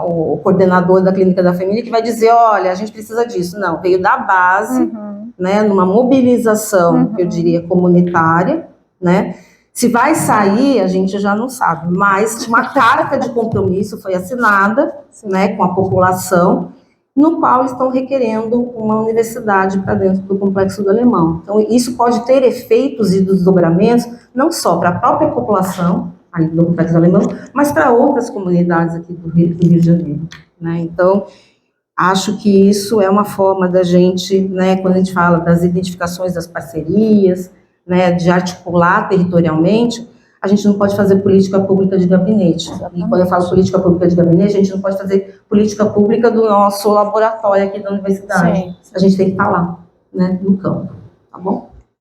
o coordenador da Clínica da Família que vai dizer, olha, a gente precisa disso. Não, veio da base, né, numa mobilização, eu diria, comunitária, né. Se vai sair, a gente já não sabe, mas uma carta de compromisso foi assinada, né, com a população, no qual eles estão requerendo uma universidade para dentro do Complexo do Alemão. Então, isso pode ter efeitos e desdobramentos, não só para a própria população do Complexo Alemão, mas para outras comunidades aqui do Rio de Janeiro, né? Então, acho que isso é uma forma da gente, né, quando a gente fala das identificações das parcerias, né, de articular territorialmente, a gente não pode fazer política pública de gabinete. E quando eu falo política pública de gabinete, a gente não pode fazer política pública do nosso laboratório aqui da universidade. Sim. A gente tem que estar lá, né, no campo, tá bom?